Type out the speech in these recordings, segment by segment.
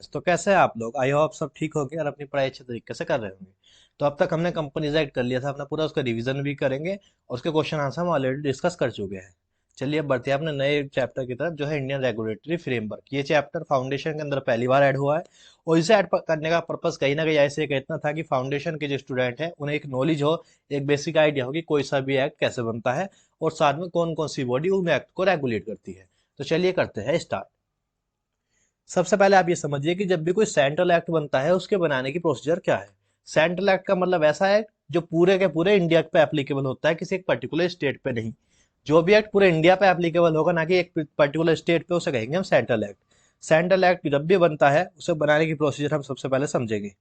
तो कैसे हैं आप लोग? आई होप सब ठीक होंगे और अपनी पढ़ाई अच्छे तरीके से कर रहे होंगे। तो अब तक हमने कंपनीज एक्ट कर लिया था अपना पूरा, उसका रिवीजन भी करेंगे और उसके क्वेश्चन आंसर हम ऑलरेडी डिस्कस कर चुके हैं। चलिए अब बढ़ते हैं अपने नए चैप्टर की तरफ, जो है इंडियन रेगुलेटरी फ्रेमवर्क। ये चैप्टर फाउंडेशन के अंदर पहली बार ऐड हुआ है और इसे ऐड करने का पर्पस कहीं ना कहीं ऐसे एक इतना था कि फाउंडेशन के जो स्टूडेंट हैं उन्हें एक नॉलेज हो, एक बेसिक आइडिया हो कि कोई सा भी एक्ट कैसे बनता है और साथ में कौन कौन सी बॉडी उन एक्ट को रेगुलेट करती है। तो चलिए करते हैं स्टार्ट। सबसे पहले आप ये समझिए कि जब भी कोई सेंट्रल एक्ट बनता है उसके बनाने की प्रोसीजर क्या है। सेंट्रल एक्ट का मतलब ऐसा है जो पूरे के पूरे इंडिया पे एप्लीकेबल होता है, किसी एक पर्टिकुलर स्टेट पे नहीं। जो भी एक्ट पूरे इंडिया पे एप्लीकेबल होगा, ना कि एक पर्टिकुलर स्टेट पे, उसे कहेंगे हम सेंट्रल एक्ट। सेंट्रल एक्ट जब भी बनता है उसे बनाने की प्रोसीजर हम सबसे पहले समझेंगे।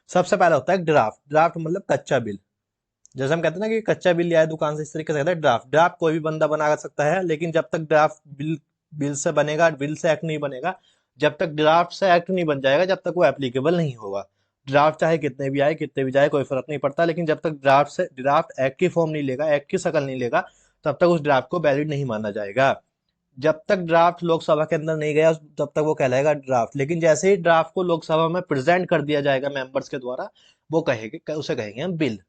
सबसे पहले होता है ड्राफ्ट। ड्राफ्ट मतलब कच्चा बिल। जैसे हम कहते हैं ना कि कच्चा बिल लिया है दुकान से, इस तरीके से कहते हैं ड्राफ्ट। ड्राफ्ट कोई भी बंदा बना सकता है, लेकिन जब तक ड्राफ्ट बिल बिल से बनेगा, बिल से एक्ट नहीं बनेगा। जब तक ड्राफ्ट से एक्ट नहीं बन जाएगा, जब तक वो एप्लीकेबल नहीं होगा। ड्राफ्ट चाहे कितने भी आए कितने भी जाए, कोई फर्क नहीं पड़ता, लेकिन जब तक ड्राफ्ट एक्ट की फॉर्म नहीं लेगा, एक्ट की शक्ल नहीं लेगा, तब तक उस ड्राफ्ट को वैलिड नहीं माना जाएगा। जब तक ड्राफ्ट लोकसभा के अंदर नहीं गया तब तक वो कहलाएगा ड्राफ्ट, लेकिन जैसे ही ड्राफ्ट को लोकसभा में प्रेजेंट कर दिया जाएगा मेंबर्स के द्वारा, वो कहेंगे, उसे कहेंगे हम बिल।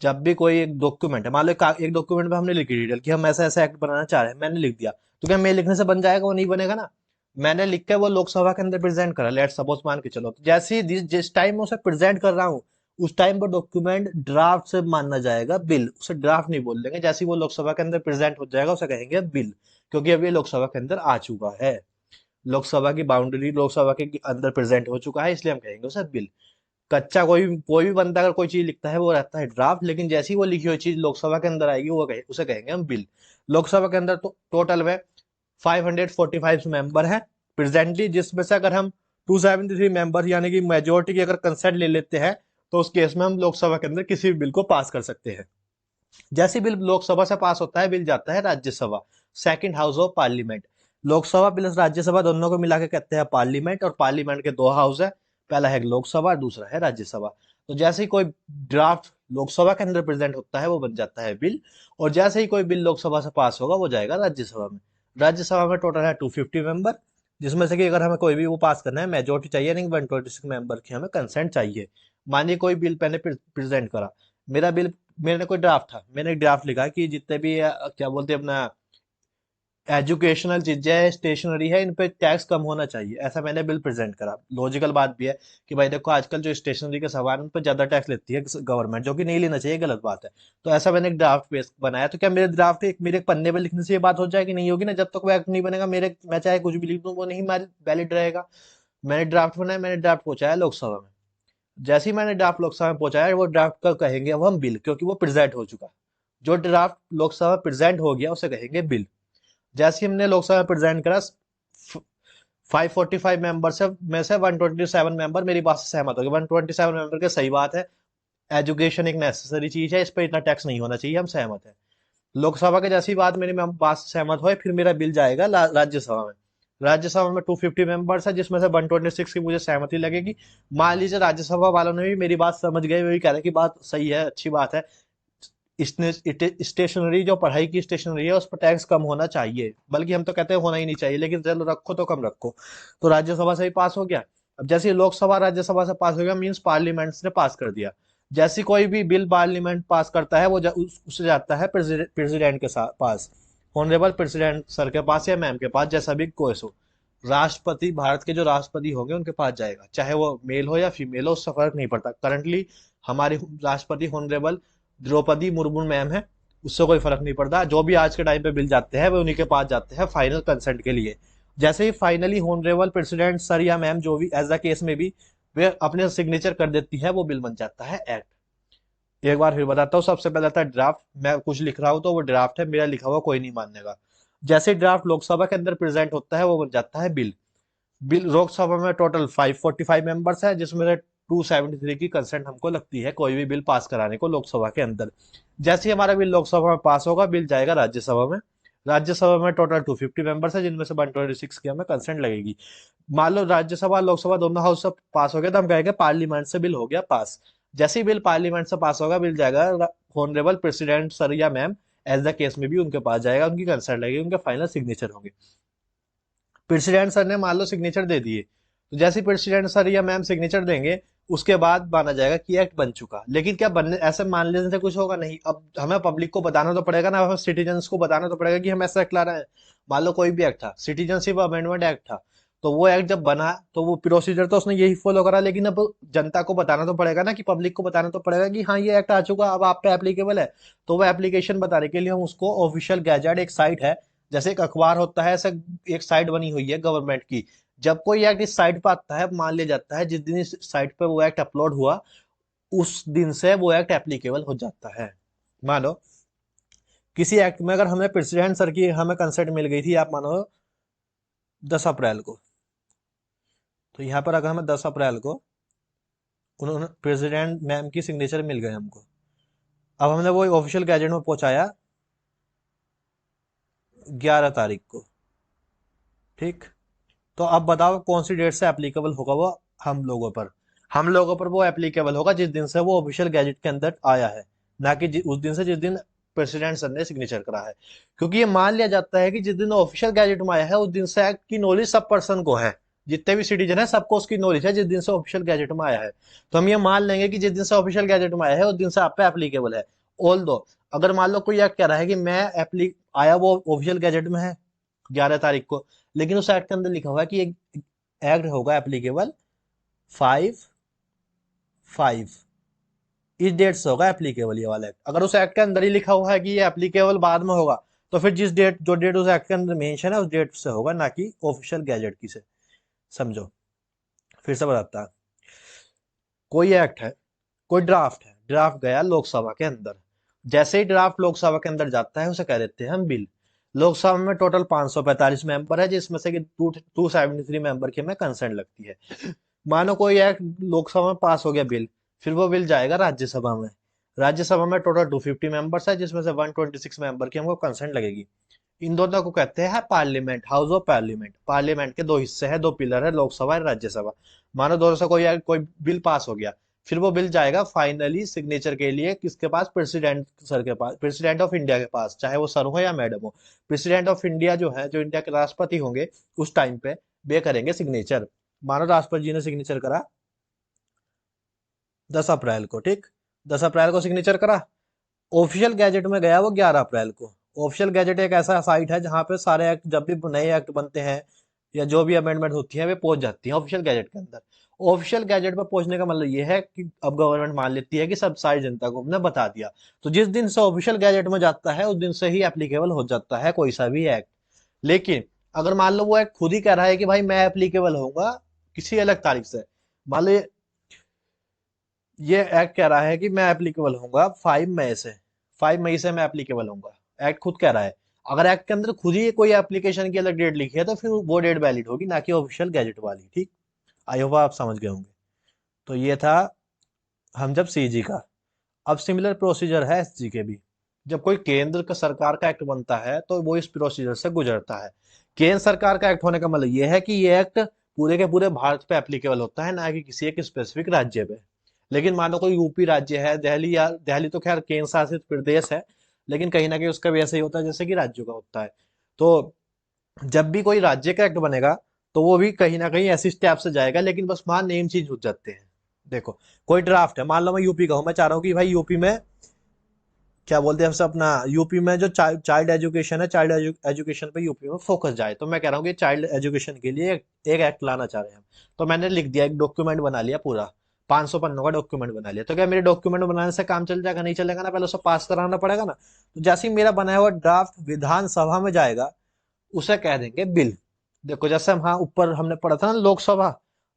जब भी कोई एक डॉक्यूमेंट है, मान लो एक डॉक्यूमेंट में हमने लिखी डिटेल कि हम ऐसा ऐसा एक्ट बनाना चाह रहे हैं, मैंने लिख दिया, तो क्या मेरे लिखने से बन जाएगा? वो नहीं बनेगा ना। मैंने लिख के वो लोकसभा के अंदर प्रेजेंट करा, लेट सपोज मान के चलो, तो जैसे ही जिस टाइम में उसे प्रेजेंट कर रहा हूँ, उस टाइम पर डॉक्यूमेंट ड्राफ्ट से मानना जाएगा बिल। उसे ड्राफ्ट नहीं बोल देंगे। जैसे ही वो लोकसभा के अंदर प्रेजेंट हो जाएगा उसे कहेंगे बिल, क्योंकि अब ये लोकसभा के अंदर आ चुका है। लोकसभा की बाउंड्री, लोकसभा के अंदर प्रेजेंट हो चुका है, इसलिए हम कहेंगे उसे बिल। कच्चा कोई भी बंदा अगर कोई चीज लिखता है वो रहता है ड्राफ्ट, लेकिन जैसी वो लिखी हुई चीज लोकसभा के अंदर आएगी उसे कहेंगे हम बिल। लोकसभा के अंदर तो टोटल में 545 मेंबर है प्रेजेंटली, जिसमें से अगर हम 273 मेंबर यानी कि मेजोरिटी की अगर कंसेंट ले लेते हैं, तो उस केस में हम लोकसभा के अंदर किसी भी बिल को पास कर सकते हैं। जैसे बिल लोकसभा से पास होता है, बिल जाता है Rajya Sabha, second house of parliament. Lok Sabha plus Rajya Sabha दोनों को मिला के कहते हैं पार्लियामेंट, और पार्लियामेंट के दो हाउस है, पहला है लोकसभा, दूसरा है राज्यसभा। तो जैसे ही कोई ड्राफ्ट लोकसभा के अंदर प्रेजेंट होता है वो बन जाता है बिल, और जैसे ही कोई बिल लोकसभा से पास होगा वो जाएगा राज्यसभा में। राज्यसभा में टोटल है 250 मेंबर, जिसमें से कि अगर हमें कोई भी वो पास करना है, मेजोरिटी चाहिए नहीं, 126 मेंबर की हमें कंसेंट चाहिए। मानिए कोई बिल मैंने प्रेजेंट करा, मेरा बिल, मैंने कोई ड्राफ्ट था, मैंने एक ड्राफ्ट लिखा कि जितने भी क्या बोलते हैं अपना एजुकेशनल चीजें है, स्टेशनरी है, इन पे टैक्स कम होना चाहिए, ऐसा मैंने बिल प्रेजेंट करा। लॉजिकल बात भी है कि भाई देखो आजकल जो स्टेशनरी के सामान उन पर ज्यादा टैक्स लेती है गवर्नमेंट, जो कि नहीं लेना चाहिए, गलत बात है। तो ऐसा मैंने एक ड्राफ्ट पेश बनाया, तो क्या मेरे ड्राफ्ट मेरे एक पन्ने पे लिखने से ये बात हो जाएगी? नहीं होगी ना। जब तक वो एक्ट नहीं बनेगा, मेरे मैं चाहे कुछ भी लिख दूं वो नहीं वैलिड रहेगा। मैंने ड्राफ्ट बनाया, मैंने ड्राफ्ट पहुंचाया लोकसभा में। जैसे ही मैंने ड्राफ्ट लोकसभा में पहुंचाया, वो ड्राफ्ट का कहेंगे अब हम बिल, क्योंकि वो प्रेजेंट हो चुका। जो ड्राफ्ट लोकसभा में प्रेजेंट हो गया उसे कहेंगे बिल। जैसे ही हमने लोकसभा में प्रेजेंट करा, 545 मेंबर से में से 127 मेंबर मेरी बात से सहमत हो गए। 127 मेंबर के सही बात है, एजुकेशन एक नेसेसरी चीज है, इस पर इतना टैक्स नहीं होना चाहिए, हम सहमत है। लोकसभा के जैसी बात मेरी बात से सहमत हुए, फिर मेरा बिल जाएगा राज्यसभा में। राज्यसभा में 250 मेंबर्स है, जिसमें से 126 की मुझे सहमति लगेगी। मान लीजिए राज्यसभा वालों ने भी मेरी बात समझ गए, वही कह रहे कि बात सही है, अच्छी बात है, स्टेशनरी जो पढ़ाई की स्टेशनरी है उस पर टैक्स कम होना चाहिए, बल्कि हम तो कहते हैं होना ही नहीं चाहिए, लेकिन चलो रखो तो कम रखो। तो राज्यसभा से ही पास हो गया। अब जैसे लोकसभा राज्यसभा से पास हो गया, मीन्स पार्लियामेंट ने पास कर दिया। जैसे कोई भी बिल पार्लियामेंट पास करता है, वो उससे जाता है प्रेसिडेंट के साथ पास, ऑनरेबल प्रेसिडेंट सर के पास या मैम के पास, जैसा भी कोर्स हो। राष्ट्रपति, भारत के जो राष्ट्रपति होंगे उनके पास जाएगा, चाहे वो मेल हो या फीमेल हो, उससे फर्क नहीं पड़ता। करंटली हमारी राष्ट्रपति ऑनरेबल द्रौपदी मुर्मू मैम है, उससे कोई फर्क नहीं पड़ता। जो भी आज के टाइम पे बिल जाते हैं वो उन्हीं के पास जाते हैं फाइनल कंसेंट के लिए। जैसे ही फाइनली ऑनरेबल प्रेसिडेंट सर या मैम, जो भी एज द केस में भी, वे अपने सिग्नेचर कर देती है, वो बिल बन जाता है एक्ट। एक बार फिर बताता हूँ, सबसे पहले आता है ड्राफ्ट। मैं कुछ लिख रहा हूँ तो वो ड्राफ्ट है, मेरा लिखा हुआ कोई नहीं मानेगा। जैसे ड्राफ्ट लोकसभा के अंदर प्रेजेंट होता है वो बन जाता है बिल। बिल लोकसभा में टोटल 545 मेंबर्स है, जिसमें से 273 की कंसेंट हमको लगती है कोई भी बिल पास कराने को लोकसभा के अंदर। जैसे ही हमारा बिल लोकसभा में पास होगा, बिल जाएगा राज्यसभा में। राज्यसभा में टोटल 250 मेंबर्स है, जिनमें से 126 की हमें कंसेंट लगेगी। मान लो राज्यसभा लोकसभा दोनों हाउस से पास हो गया, तो हम कहेंगे पार्लियामेंट से बिल हो गया पास। जैसे ही बिल पार्लियामेंट से पास होगा, बिल जाएगा ऑनरेबल प्रेसिडेंट सर या मैम, एज द केस में भी उनके पास जाएगा, उनकी कंसेंट लगेगी, उनके फाइनल सिग्नेचर होंगे। प्रेसिडेंट सर ने मान लो सिग्नेचर दे दिए, तो जैसे प्रेसिडेंट सर या मैम सिग्नेचर देंगे उसके बाद माना जाएगा कि एक्ट बन चुका। लेकिन क्या बनने ऐसे मान लेने से कुछ होगा नहीं, अब हमें पब्लिक को बताना तो पड़ेगा ना, हमें सिटीजन्स को बताना तो पड़ेगा कि हम ऐसा एक्ट ला रहे हैं। मान लो कोई भी एक्ट था, सिटीजनशिप अमेंडमेंट एक्ट था, तो वो एक्ट जब बना तो वो प्रोसीजर तो उसने यही फॉलो करा, लेकिन अब जनता को बताना तो पड़ेगा ना, कि पब्लिक को बताना तो पड़ेगा कि हाँ ये एक्ट आ चुका, अब आप पे एप्लीकेबल है। तो वो एप्लीकेशन बताने के लिए हम उसको ऑफिशियल गैजेट, एक साइट है, जैसे एक अखबार होता है ऐसे एक साइट बनी हुई है गवर्नमेंट की। जब कोई एक्ट इस साइट पर आता है, मान लिया जाता है जिस दिन इस साइट पर वो एक्ट अपलोड हुआ उस दिन से वो एक्ट एप्लीकेबल हो जाता है। मानो किसी एक्ट में अगर हमें प्रेसिडेंट सर की हमें कंसेंट मिल गई थी, आप मानो 10 अप्रैल को, तो यहाँ पर अगर हमें 10 अप्रैल को उन्होंने प्रेसिडेंट मैम की सिग्नेचर मिल गए हमको, अब हमने वो ऑफिशियल गैजेट में पहुंचाया 11 तारीख को, ठीक। तो अब बताओ कौन सी डेट से एप्लीकेबल होगा वो हम लोगों पर। हम लोगों पर वो एप्लीकेबल होगा जिस दिन से वो ऑफिशियल गैजेट के अंदर आया है, ना कि उस दिन से जिस दिन प्रेसिडेंट सर ने सिग्नेचर करा है। क्योंकि ये मान लिया जाता है कि जिस दिन ऑफिशियल गैजेट में आया है उस दिन से एक्ट की नॉलेज सब पर्सन को है, जितने भी सिटीजन है सबको उसकी नॉलेज है जिस दिन से ऑफिशियल गैजेट में आया है। तो हम ये मान लेंगे कि जिस दिन से ऑफिशियल गैजेट में आया है उस दिन से आप पे एप्लीकेबल है। ऑल दो अगर मान लो कोई एक्ट कह रहा है कि मैं एप्ली आया वो ऑफिशियल गैजेट में है 11 तारीख को, लेकिन उस एक्ट के अंदर लिखा हुआ है कि एक्ट होगा एप्लीकेबल 5/5, इस डेट से होगा एप्लीकेबल ये वाला एक्ट। अगर उस एक्ट के अंदर ही लिखा हुआ है कि ये एप्लीकेबल बाद में होगा, तो फिर जो डेट उस एक्ट के अंदर मेंशन है उस डेट से होगा, ना कि ऑफिशियल गैजेट की से। समझो, फिर से बताता है। कोई एक्ट है, कोई ड्राफ्ट है, ड्राफ्ट गया लोकसभा के अंदर, जैसे ही ड्राफ्ट लोकसभा के अंदर जाता है उसे कह देते हैं हम बिल। लोकसभा में टोटल 545 मेंबर है, जिसमें से कि 273 मेंबर की हमें कंसेंट लगती है। मानो कोई एक्ट लोकसभा में पास हो गया बिल, फिर वो बिल जाएगा राज्यसभा में। राज्यसभा में टोटल 250 मेंबर्स है, जिसमें से 126 मेंबर की हमको कंसेंट लगेगी। इन दोनों को कहते हैं parliament, house of parliament. Parliament के दो हिस्से हैं, दो पिलर है, लोकसभा और राज्यसभा। मानो दोनों से कोई बिल पास हो गया, फिर वो बिल जाएगा फाइनली सिग्नेचर के लिए किसके पास, प्रेसिडेंट सर के पास, प्रेसिडेंट ऑफ इंडिया के पास, चाहे वो सर हो या मैडम हो। प्रेसिडेंट ऑफ इंडिया जो है, जो इंडिया के राष्ट्रपति होंगे उस टाइम पे, वे करेंगे सिग्नेचर। मानो राष्ट्रपति जी ने सिग्नेचर करा 10 अप्रैल को, ठीक। 10 अप्रैल को सिग्नेचर करा, ऑफिशियल गैजेट में गया वो 11 अप्रैल को। ऑफिशियल गैजेट एक ऐसा साइट है जहां पे सारे एक्ट, जब भी नए एक्ट बनते हैं या जो भी अमेंडमेंट होती है वे पहुंच जाती है ऑफिशियल गैजेट के अंदर। ऑफिशियल गैजेट पर पहुंचने का मतलब ये है कि अब गवर्नमेंट मान लेती है कि सब सारी जनता को हमने बता दिया, तो जिस दिन से ऑफिशियल गैजेट में जाता है उस दिन से ही एप्लीकेबल हो जाता है कोई सा भी एक्ट। लेकिन अगर मान लो वो एक्ट खुद ही कह रहा है कि भाई मैं एप्लीकेबल होऊंगा किसी अलग तारीख से, मान लो ये एक्ट कह रहा है कि मैं एप्लीकेबल होऊंगा 5 मई से, 5 मई से मैं एप्लीकेबल होऊंगा, एक्ट खुद कह रहा है। अगर एक्ट के अंदर खुद ही कोई एप्लीकेशन की अलग डेट लिखी है तो फिर वो डेट वैलिड होगी, ना कि ऑफिशियल गैजेट वाली, ठीक। आई होप आप समझ गए होंगे। तो ये था हम जब सीजी का। अब सिमिलर प्रोसीजर है एसजी के भी। जब कोई केंद्र का सरकार का एक्ट बनता है तो वो इस प्रोसीजर से गुजरता है। केंद्र सरकार का एक्ट होने का मतलब ये है कि ये एक्ट पूरे के पूरे भारत पे एप्लीकेबल होता है, ना कि किसी एक स्पेसिफिक राज्य पे। लेकिन मानो कोई यूपी राज्य है, दिल्ली, या दिल्ली तो खैर केंद्र शासित प्रदेश है, लेकिन कहीं ना कहीं उसका भी ऐसा ही होता है जैसे कि राज्यों का होता है। तो जब भी कोई राज्य का एक्ट बनेगा तो वो भी कहीं ना कहीं ऐसी स्टेप से जाएगा, लेकिन बस वहां नेम चेंज हो जाते हैं। देखो, कोई ड्राफ्ट है, मान लो मैं यूपी का हूं, मैं चाह रहा हूँ कि भाई यूपी में क्या बोलते हैं हमसे अपना, यूपी में जो चाइल्ड एजुकेशन है, चाइल्ड एजुकेशन पे यूपी में फोकस जाए, तो मैं कह रहा हूँ कि चाइल्ड एजुकेशन के लिए एक एक्ट लाना चाह रहे हैं हम। तो मैंने लिख दिया, एक डॉक्यूमेंट बना लिया पूरा, 500 पन्नों का डॉक्यूमेंट बना लिया। तो क्या मेरे डॉक्यूमेंट बनाने से काम चल जाएगा? नहीं चलेगा ना, पहले उसे पास कराना पड़ेगा ना। तो जैसे ही मेरा बनाया हुआ ड्राफ्ट विधानसभा में जाएगा उसे कह देंगे बिल। देखो, जैसे हम हाँ ऊपर हमने पढ़ा था ना, लोकसभा,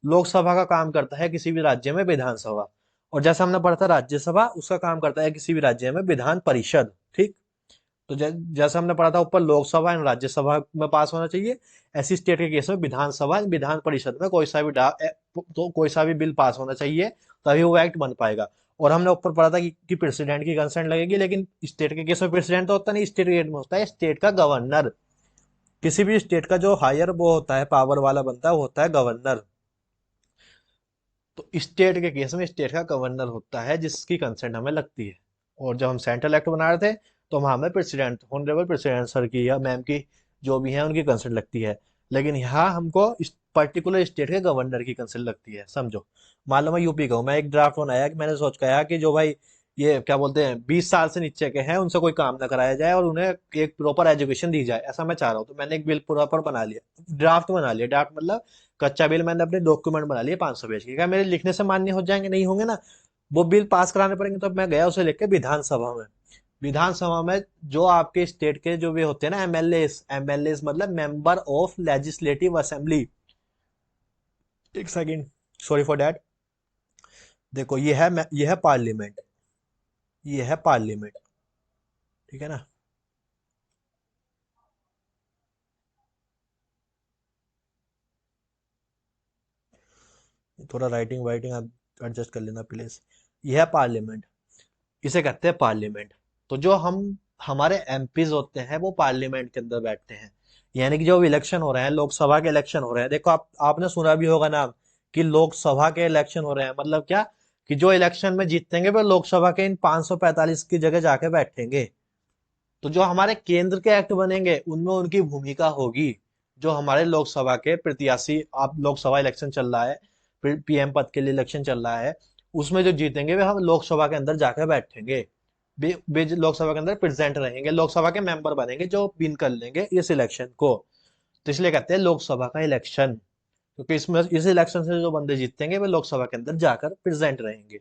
लोकसभा का काम करता है किसी भी राज्य में विधानसभा। और जैसा हमने पढ़ा था राज्यसभा, उसका काम करता है किसी भी राज्य में विधान परिषद, ठीक। तो जैसा हमने पढ़ा था ऊपर, लोकसभा एंड राज्यसभा में पास होना चाहिए, ऐसी स्टेट के केस में विधानसभा एंड विधान परिषद में कोई सा भी बिल पास होना चाहिए, तभी वो एक्ट बन पाएगा। और हमने ऊपर पढ़ा था कि प्रेसिडेंट की कंसेंट लगेगी, लेकिन स्टेट के केस में प्रेसिडेंट तो होता नहीं, स्टेट के केस में होता है स्टेट का गवर्नर। किसी भी स्टेट का जो हायर वो होता है, पावर वाला बनता है, वो होता है गवर्नर। तो स्टेट के केस में स्टेट का गवर्नर होता है जिसकी कंसेंट हमें लगती है। और जब हम सेंट्रल एक्ट बना रहे थे तो वहां हमें प्रेसिडेंट, ऑनरेबल प्रेसिडेंट सर की या मैम की, जो भी है उनकी कंसेंट लगती है। लेकिन यहाँ हमको इस पर्टिकुलर स्टेट के गवर्नर की कंसल्ट लगती है, समझो। मान लो मैं यूपी का हूँ, मैं एक ड्राफ्ट बनाया कि मैंने सोच के आया कि जो भाई ये क्या बोलते हैं 20 साल से नीचे के हैं उनसे कोई काम ना कराया जाए और उन्हें एक प्रॉपर एजुकेशन दी जाए, ऐसा मैं चाह रहा हूँ। तो मैंने एक बिल प्रॉपर बना लिया, ड्राफ्ट बना लिया, ड्राफ्ट मतलब कच्चा बिल मैंने अपने डॉक्यूमेंट बना लिए 500 पेज के। क्या मेरे लिखने से मान्य हो जाएंगे? नहीं होंगे ना। वो बिल पास कराने पड़ेंगे। तो मैं गया उसे लेके विधानसभा में। विधानसभा में जो आपके स्टेट के जो भी होते हैं ना एमएलए, एमएलए मतलब मेंबर ऑफ लेजिस्लेटिव असेंबली। एक सेकंड, सॉरी फॉर दैट। देखो ये है पार्लियामेंट, ये है पार्लियामेंट, ठीक है ना। थोड़ा राइटिंग वाइटिंग आप एडजस्ट कर लेना प्लीज। ये है पार्लियामेंट, इसे कहते हैं पार्लियामेंट। तो जो हम हमारे एमपीज होते हैं वो पार्लियामेंट के अंदर बैठते हैं। यानी कि जो इलेक्शन हो रहे हैं, लोकसभा के इलेक्शन हो रहे हैं, देखो आपने सुना भी होगा नाम कि लोकसभा के इलेक्शन हो रहे हैं, मतलब क्या कि जो इलेक्शन में जीतेंगे वो लोकसभा के इन 545 की जगह जाके बैठेंगे। तो जो हमारे केंद्र के एक्ट बनेंगे उनमें उनकी भूमिका होगी। जो हमारे लोकसभा के प्रत्याशी, आप लोकसभा इलेक्शन चल रहा है, पीएम पद के लिए इलेक्शन चल रहा है, उसमें जो जीतेंगे वे हम लोकसभा के अंदर जाकर बैठेंगे। वे लोकसभा के अंदर प्रेजेंट रहेंगे, लोकसभा के मेंबर बनेंगे जो विन कर लेंगे इस इलेक्शन को। तो इसलिए कहते हैं लोकसभा का इलेक्शन, क्योंकि इसमें इस इलेक्शन से जो बंदे जीतेंगे वे लोकसभा के अंदर जाकर प्रेजेंट रहेंगे।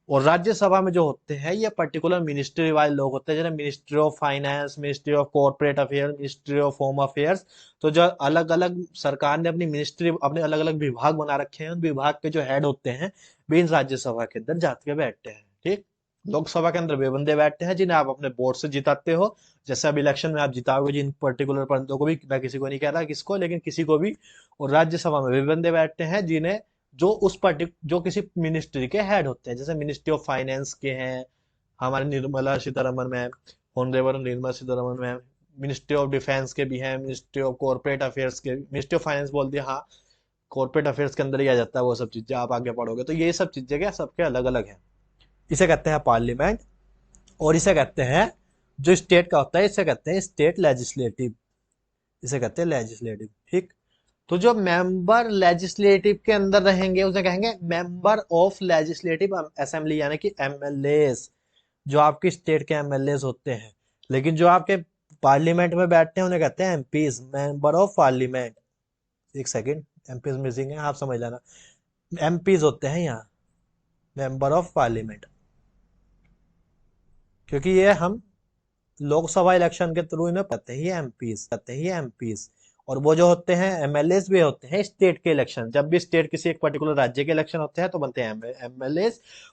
और राज्यसभा में जो होते हैं ये पर्टिकुलर मिनिस्ट्री वाले लोग होते हैं, जैसे ministry of finance, ministry of corporate affair, ministry of home affairs. तो जो अलग अलग सरकार ने अपनी मिनिस्ट्री, अपने अलग अलग विभाग बना रखे हैं, उन विभाग के जो हेड होते हैं वे इन राज्यसभा के अंदर जाके बैठते हैं, ठीक। लोकसभा के अंदर वे बंदे बैठते हैं जिन्हें आप अपने वोट से जिताते हो। जैसे अब इलेक्शन में आप जिताओगे जिन पर्टिकुलर बंदों को भी, मैं किसी को नहीं कह रहा किसको, लेकिन किसी को भी। और राज्यसभा में वे बंदे बैठते हैं जिन्हें, जो उस पर्टिक जो किसी मिनिस्ट्री के हेड होते हैं। जैसे मिनिस्ट्री ऑफ फाइनेंस के हैं हमारे Nirmala Sitharaman ma'am, honourable Nirmala Sitharaman ma'am. Ministry of defence के भी हैं, मिनिस्ट्री ऑफ कॉर्पोरेट अफेयर्स के, मिनिस्ट्री ऑफ फाइनेंस बोल दिया, हाँ कॉर्पोरेट अफेयर्स के अंदर ही आ जाता है वो सब चीजें, आप आगे पढ़ोगे तो ये सब चीजें क्या सबके अलग अलग हैं। इसे कहते हैं पार्लियामेंट। और इसे कहते हैं, जो स्टेट का होता है इसे कहते हैं स्टेट लेजिस्लेटिव, इसे कहते हैं लेजिस्लेटिव, ठीक। तो जो मेंबर लेजिस्लेटिव के अंदर रहेंगे उसे कहेंगे मेंबर ऑफ लेजिस्लेटिव असेंबली, यानी कि एमएलए। जो आपकी स्टेट के एमएलए होते हैं। लेकिन जो आपके पार्लियामेंट में बैठते हैं उन्हें कहते हैं एमपीज, मेंबर ऑफ पार्लियामेंट। एक सेकंड, एमपीज मिसिंग है, आप समझ लेना। एमपीज होते हैं यहाँ, मेंबर ऑफ पार्लियामेंट, क्योंकि ये हम लोकसभा इलेक्शन के थ्रू इन्हें कहते हैं ये एमपीज। और वो जो होते हैं एमएलए भी होते हैं स्टेट के इलेक्शन, जब भी स्टेट किसी एक पर्टिकुलर राज्य के इलेक्शन होते हैं तो बनते हैं एमएलए।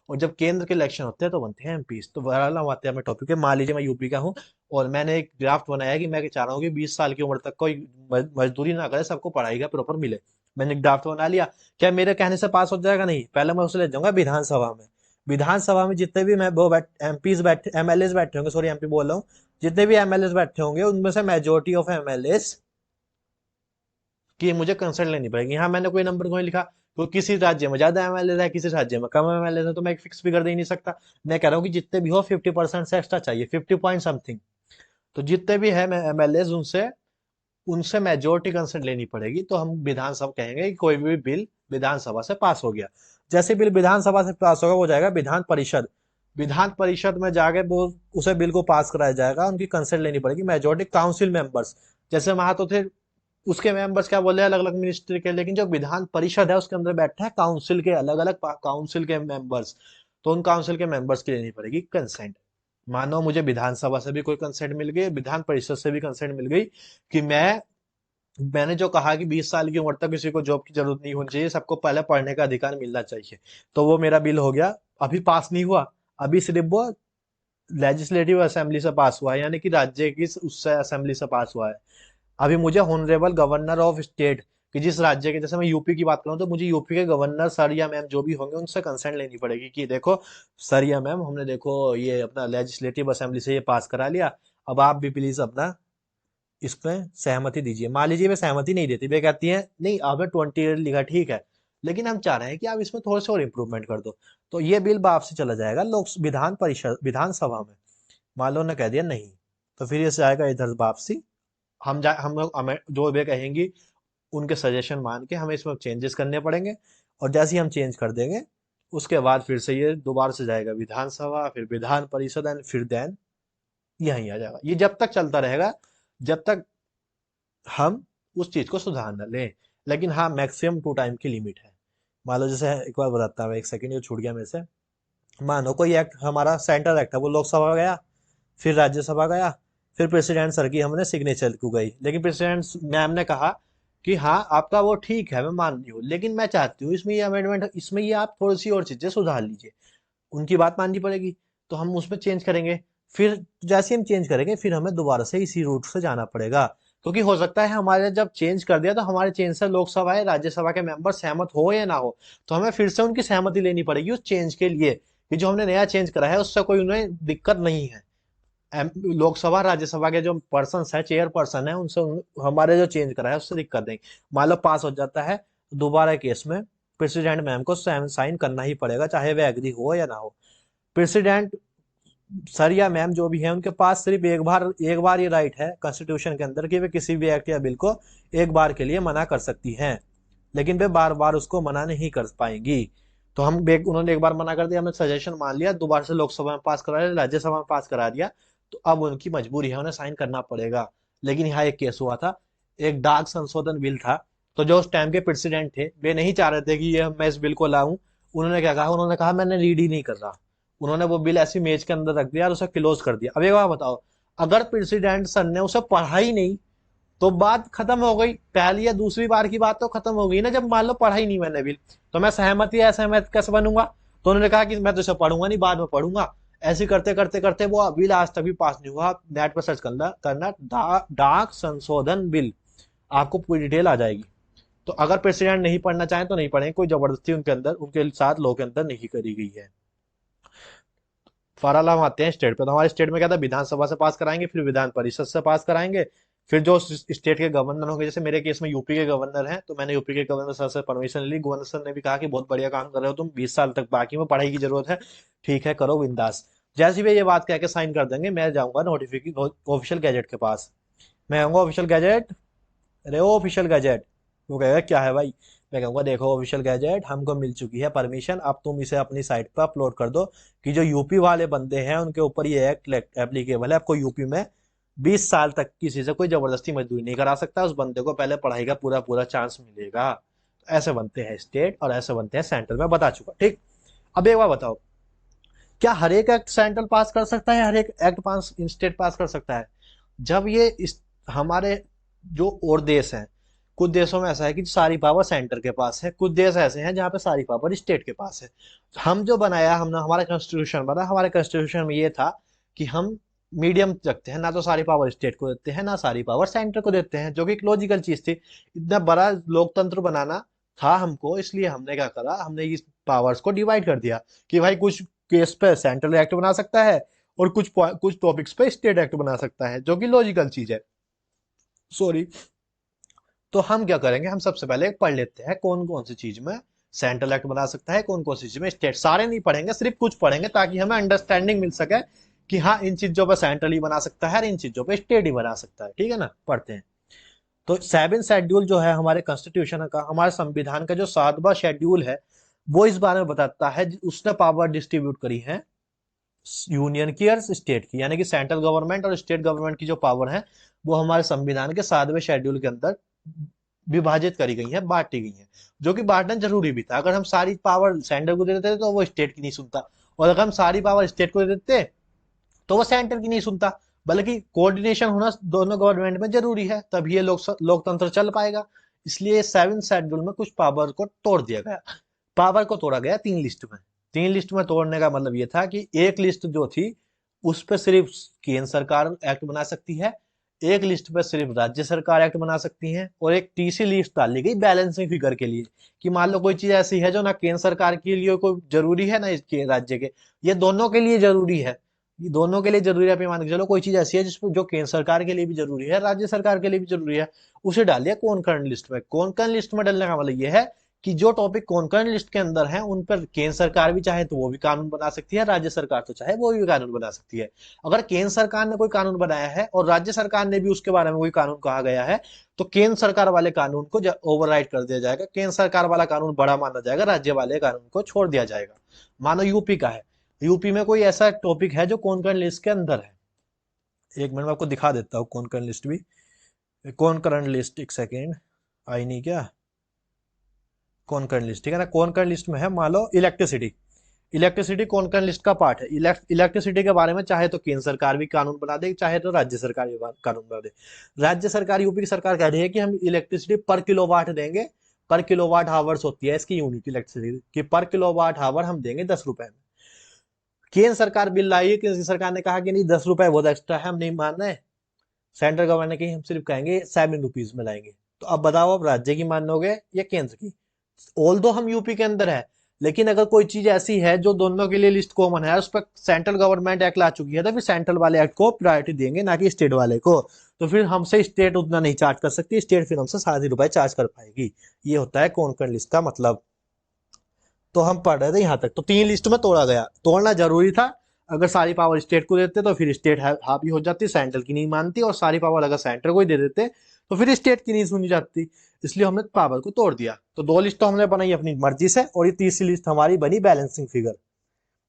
और जब केंद्र के इलेक्शन होते हैं तो बनते हैं एमपीज। तो बहरहाल हम आते हैं हमें टॉपिक पे। मान लीजिए मैं यूपी का हूँ और मैंने एक ड्राफ्ट बनाया कि मैं चाह रहा हूँ कि 20 साल की उम्र तक कोई मजदूरी ना करे, सबको पढ़ाई का प्रॉपर मिले। मैंने एक ड्राफ्ट बना लिया। क्या मेरे कहने से पास हो जाएगा? नहीं, पहले मैं उसे ले जाऊंगा विधानसभा में। विधानसभा में जितने भी मैं वो एमपीज बैठे, एमएलए बैठे होंगे, सॉरी एमपी बोल रहा हूँ, जितने भी एमएलए बैठे होंगे उनमें से मेजोरिटी ऑफ एमएलए की मुझे कंसल्ट लेनी पड़ेगी। यहाँ मैंने कोई नंबर नहीं लिखा, तो किसी राज्य में ज्यादा एमएलए है, किसी राज्य में कम एमएलए है, तो मैं एक फिक्स फिगर दे ही नहीं सकता। मैं कह रहा हूँ कि जितने भी हो 50% से एक्स्ट्रा चाहिए, 50 पॉइंट समथिंग। तो जितने भी है एमएलए उनसे उनसे मेजोरिटी कंसेंट लेनी पड़ेगी। तो हम विधानसभा कहेंगे कि कोई भी बिल विधानसभा से पास हो गया। जैसे बिल विधानसभा से पास होगा वो जाएगा विधान परिषद। विधान परिषद में जाके वो उसे बिल को पास कराया जाएगा, उनकी कंसेंट लेनी पड़ेगी मेजोरिटी काउंसिल मेंबर्स। जैसे वहां तो थे उसके मेंबर्स क्या बोले अलग अलग मिनिस्ट्री के, लेकिन जो विधान परिषद है उसके अंदर बैठा है काउंसिल के अलग अलग काउंसिल के मेंबर्स। तो उन काउंसिल के मेंबर्स की लेनी पड़ेगी कंसेंट। मानो मुझे विधानसभा से भी कोई कंसेंट मिल गई, विधान परिषद से भी कंसेंट मिल गई कि मैंने जो कहा कि 20 साल की उम्र तक किसी को जॉब की जरूरत नहीं होनी चाहिए, सबको पहले पढ़ने का अधिकार मिलना चाहिए, तो वो मेरा बिल हो गया। अभी पास नहीं हुआ, अभी सिर्फ वो लेजिस्लेटिव असेंबली से पास हुआ है, यानी कि राज्य की उससे असेंबली से पास हुआ है। अभी मुझे ऑनरेबल गवर्नर ऑफ स्टेट, कि जिस राज्य के, जैसे मैं यूपी की बात करूं तो मुझे यूपी के गवर्नर सर या मैम जो भी होंगे उनसे कंसेंट लेनी पड़ेगी कि देखो सर या मैम, हमने देखो ये अपना लेजिस्लेटिव असेंबली से ये पास करा लिया, अब आप भी प्लीज अपना इसमें सहमति दीजिए। मान लीजिए वे सहमति नहीं देती, वे कहती हैं नहीं आपने 20 लिखा ठीक है, लेकिन हम चाह रहे हैं कि आप इसमें थोड़े से और इम्प्रूवमेंट कर दो। तो ये बिल वापसी चला जाएगा लोक विधान परिषद, विधानसभा में। मान लो ने कह दिया नहीं, तो फिर ये जाएगा इधर वापसी। हम जो वे कहेंगी उनके सजेशन मान के हमें इसमें चेंजेस करने पड़ेंगे। और जैसे ही हम चेंज कर देंगे उसके बाद फिर से ये दोबारा से जाएगा विधानसभा, फिर विधान परिषद एंड फिर देन यहीं आ जाएगा। ये जब तक चलता रहेगा जब तक हम उस चीज को सुधार न लें। लेकिन हाँ, मैक्सिमम 2 टाइम की लिमिट है। मान लो जैसे एक बार बताता हूँ, एक सेकंड, ये छूट गया मेरे से। मानो कोई एक्ट हमारा सेंट्रल एक्ट है, वो लोकसभा गया, फिर राज्यसभा गया, फिर प्रेसिडेंट सर की हमने सिग्नेचर को गई, लेकिन प्रेसिडेंट मैम ने कहा कि हाँ आपका वो ठीक है, मैं मान रही हूँ, लेकिन मैं चाहती हूँ इसमें ये अमेंडमेंट, इसमें ये आप थोड़ी सी और चीजें सुधार लीजिए। उनकी बात माननी पड़ेगी, तो हम उसमें चेंज करेंगे। फिर जैसे हम चेंज करेंगे फिर हमें दोबारा से इसी रूट से जाना पड़ेगा, क्योंकि हो सकता है हमारे जब चेंज कर दिया तो हमारे चेंज से लोकसभा या राज्यसभा के मेंबर सहमत हो या ना हो, तो हमें फिर से उनकी सहमति लेनी पड़ेगी उस चेंज के लिए कि जो हमने नया चेंज करा है उससे कोई उन्हें दिक्कत नहीं है। लोकसभा राज्यसभा के जो पर्सन है, चेयर पर्सन है, उनसे हमारे जो चेंज करा है उससे दिक्कत नहीं। मान लो पास हो जाता है, दोबारा केस में प्रेसिडेंट मैम को साइन करना ही पड़ेगा, चाहे वे एग्री हो या ना हो। प्रेसिडेंट सर या मैम जो भी है उनके पास सिर्फ एक बार ये राइट है कॉन्स्टिट्यूशन के अंदर कि वे किसी भी एक्ट या बिल को एक बार के लिए मना कर सकती हैं, लेकिन वे बार बार उसको मना नहीं कर पाएंगी। तो उन्होंने एक बार मना कर दिया, हमने सजेशन मान लिया, दोबारा से लोकसभा में पास करा दिया, राज्यसभा में पास करा दिया, तो अब उनकी मजबूरी है, उन्हें साइन करना पड़ेगा। लेकिन यहाँ एक केस हुआ था, एक डाक संशोधन बिल था, तो जो उस टाइम के प्रेसिडेंट थे वे नहीं चाह रहे थे कि ये मैं इस बिल को लाऊं। उन्होंने क्या कहा, उन्होंने कहा मैंने रीड ही नहीं कर रहा। उन्होंने वो बिल ऐसी मेज के अंदर रख दिया और उसे क्लोज कर दिया। अब एक बात बताओ, अगर प्रेसिडेंट सर ने उसे पढ़ा ही नहीं तो बात खत्म हो गई, पहली या दूसरी बार की बात तो खत्म हो गई ना। जब मान लो पढ़ा ही नहीं मैंने बिल, तो मैं सहमत या असहमत कैसे बनूंगा? तो उन्होंने कहा कि मैं तो इसे पढ़ूंगा नहीं, बाद में पढ़ूंगा। ऐसे करते करते करते वो बिल आज तक भी पास नहीं हुआ। नेट पर सर्च करना डाक संशोधन बिल, आपको पूरी डिटेल आ जाएगी। तो अगर प्रेसिडेंट नहीं पढ़ना चाहे तो नहीं पढ़ेंगे, कोई जबरदस्ती उनके अंदर, उनके साथ लोग के अंदर नहीं करी गई है। फॉर हम आते हैं स्टेट पे। तो हमारे स्टेट में क्या था, विधानसभा से पास कराएंगे, फिर विधान परिषद से पास कराएंगे, फिर जो स्टेट के गवर्नर होंगे, जैसे मेरे केस में यूपी के गवर्नर हैं, तो मैंने यूपी के गवर्नर सर से परमिशन ली। गवर्नर सर ने भी कहा कि बहुत बढ़िया काम कर रहे हो तुम, 20 साल तक बाकी में पढ़ाई की जरूरत है, ठीक है करो बिंदास। जैसे ही वे ये बात कह के साइन कर देंगे, मैं जाऊंगा नोटिफिकेशन ऑफिशियल गैजेट के पास। मैं आऊंगा ऑफिशियल गैजेट, अरे वो ऑफिशियल गैजेट, वो कहेगा क्या है भाई? मैं कहूंगा देखो ऑफिशियल गैजेट हमको मिल चुकी है परमिशन, अब तुम इसे अपनी साइट पर अपलोड कर दो कि जो यूपी वाले बंदे हैं उनके ऊपर ये एक्ट एप्लीकेबल है। आपको यूपी में 20 साल तक किसी से कोई जबरदस्ती मजदूरी नहीं करा सकता, उस बंदे को पहले पढ़ाई का पूरा पूरा चांस मिलेगा। तो ऐसे बनते हैं स्टेट और ऐसे बनते हैं सेंट्रल, में बता चुका। ठीक, अब एक बार बताओ, क्या हर एक एक्ट सेंट्रल पास कर सकता है, हर एक एक्ट पास स्टेट पास कर सकता है? जब ये हमारे जो और देश हैं, कुछ देशों में ऐसा है कि सारी पावर सेंटर के पास है, कुछ देश ऐसे हैं जहाँ पे सारी पावर स्टेट के पास है। हम जो बनाया, हमने हमारा कॉन्स्टिट्यूशन बना, हमारे कॉन्स्टिट्यूशन में ये था कि हम मीडियम रखते हैं, ना तो सारी पावर स्टेट को देते हैं ना सारी पावर सेंटर को देते हैं, जो कि एक लॉजिकल चीज थी। इतना बड़ा लोकतंत्र बनाना था हमको, इसलिए हमने क्या करा, हमने इस पावर्स को डिवाइड कर दिया कि भाई कुछ केस पे सेंट्रल एक्ट बना सकता है और कुछ टॉपिक्स पे स्टेट एक्ट बना सकता है, जो कि लॉजिकल चीज है। सॉरी। तो हम क्या करेंगे, हम सबसे पहले पढ़ लेते हैं कौन कौन सी चीज में सेंट्रल एक्ट बना सकता है, कौन कौन सी चीज में स्टेट। सारे नहीं पढ़ेंगे, सिर्फ कुछ पढ़ेंगे ताकि हमें अंडरस्टैंडिंग मिल सके कि हाँ इन चीजों पर सेंट्रल ही बना सकता है और इन चीजों पर स्टेट ही बना सकता है। ठीक है ना, पढ़ते हैं। तो 7 शेड्यूल जो है हमारे कॉन्स्टिट्यूशन का, हमारे संविधान का जो 7वां शेड्यूल है, वो इस बारे में बताता है, उसने पावर डिस्ट्रीब्यूट करी है यूनियन की और स्टेट की, यानी कि सेंट्रल गवर्नमेंट और स्टेट गवर्नमेंट की जो पावर है वो हमारे संविधान के 7वें शेड्यूल के अंदर विभाजित करी गई है, बांटी गई है। जो कि बांटना जरूरी भी था। अगर हम सारी पावर सेंटर को दे देते तो वो स्टेट की नहीं सुनता, और अगर हम सारी पावर स्टेट को दे देते तो वो सेंटर की नहीं सुनता। बल्कि कोऑर्डिनेशन होना दोनों गवर्नमेंट में जरूरी है, तभी ये लोकतंत्र चल पाएगा। इसलिए 7 शेड्यूल में कुछ पावर को तोड़ दिया गया। पावर को तोड़ा गया 3 लिस्ट में। 3 लिस्ट में तोड़ने का मतलब ये था कि एक लिस्ट जो थी उस पर सिर्फ केंद्र सरकार एक्ट बना सकती है, एक लिस्ट पर सिर्फ राज्य सरकार एक्ट बना सकती है, और एक तीसरी लिस्ट डाली गई बैलेंसिंग फिगर के लिए कि मान लो कोई चीज ऐसी है जो ना केंद्र सरकार के लिए कोई जरूरी है ना इसके राज्य के, ये दोनों के लिए जरूरी है। ये दोनों के लिए जरूरी है, मान के चलो कोई चीज ऐसी है जिसमें जो केंद्र सरकार के लिए भी जरूरी है, राज्य सरकार के लिए भी जरूरी है, उसे डालिए कौन करंट लिस्ट में। कौन करंट लिस्ट में डालने का मतलब ये है कि जो टॉपिक कॉन्करेंट लिस्ट के अंदर है उन पर केंद्र सरकार भी चाहे तो वो भी कानून बना सकती है, राज्य सरकार तो चाहे वो भी कानून बना सकती है। अगर केंद्र सरकार ने कोई कानून बनाया है और राज्य सरकार ने भी उसके बारे में कोई कानून कहा गया है, तो केंद्र सरकार वाले कानून को ओवरराइड कर दिया जाएगा, केंद्र सरकार वाला कानून बड़ा माना जाएगा, राज्य वाले कानून को छोड़ दिया जाएगा। मानो यूपी का है, यूपी में कोई ऐसा टॉपिक है जो कॉन्करेंट लिस्ट के अंदर है, एक मिनट में आपको दिखा देता हूँ कॉन्करेंट लिस्ट भी। कॉन्करेंट लिस्ट, एक सेकेंड, आई नहीं क्या, कॉन्करेंट लिस्ट, ठीक है ना। कॉन्करेंट लिस्ट में है, मान लो इलेक्ट्रिसिटी, इलेक्ट्रिसिटी कॉन्करेंट लिस्ट का पार्ट है। इलेक्ट्रिसिटी के बारे में चाहे तो केंद्र सरकार भी कानून बना दे, चाहे तो राज्य सरकार भी कानून बना दे। राज्य सरकार, यूपी की सरकार कह रही है कि हम इलेक्ट्रिसिटी पर किलोवाट देंगे, पर किलोवाट हावर्स होती है इसकी यूनिट इलेक्ट्रिसिटी की, पर किलोवाट हावर हम देंगे 10 रुपए में। केंद्र सरकार बिल लाई है, केंद्र सरकार ने कहा कि नहीं 10 रुपए बहुत एक्स्ट्रा है, हम नहीं मान रहे। सेंट्रल गवर्नमेंट ने कही हम सिर्फ कहेंगे 7 रुपीज में लाएंगे। तो अब बताओ, अब राज्य की मानोगे या केंद्र की? ऑल दो हम यूपी के अंदर है, लेकिन अगर कोई चीज ऐसी है जो दोनों के लिए लिस्ट कॉमन है, उस पर सेंट्रल गवर्नमेंट एक्ट ला चुकी है, तो फिर सेंट्रल वाले एक्ट को प्रायोरिटी देंगे, ना कि स्टेट वाले को। तो फिर हमसे स्टेट उतना नहीं चार्ज कर सकती, स्टेट फिर हमसे 7 रुपए चार्ज कर पाएगी। ये होता है कॉन्करेंट लिस्ट का मतलब। तो हम पढ़ रहे थे यहाँ तक, तो 3 लिस्ट में तोड़ा गया, तोड़ना जरूरी था। अगर सारी पावर स्टेट को देते तो फिर स्टेट हावी हो जाती, सेंट्रल की नहीं मानती, और सारी पावर अगर सेंटर को ही दे देते तो फिर स्टेट की नहीं सुनी जाती। इसलिए हमने पावर को तोड़ दिया। तो 2 लिस्ट तो हमने बनाई अपनी मर्जी से, और ये तीसरी लिस्ट हमारी बनी बैलेंसिंग फिगर।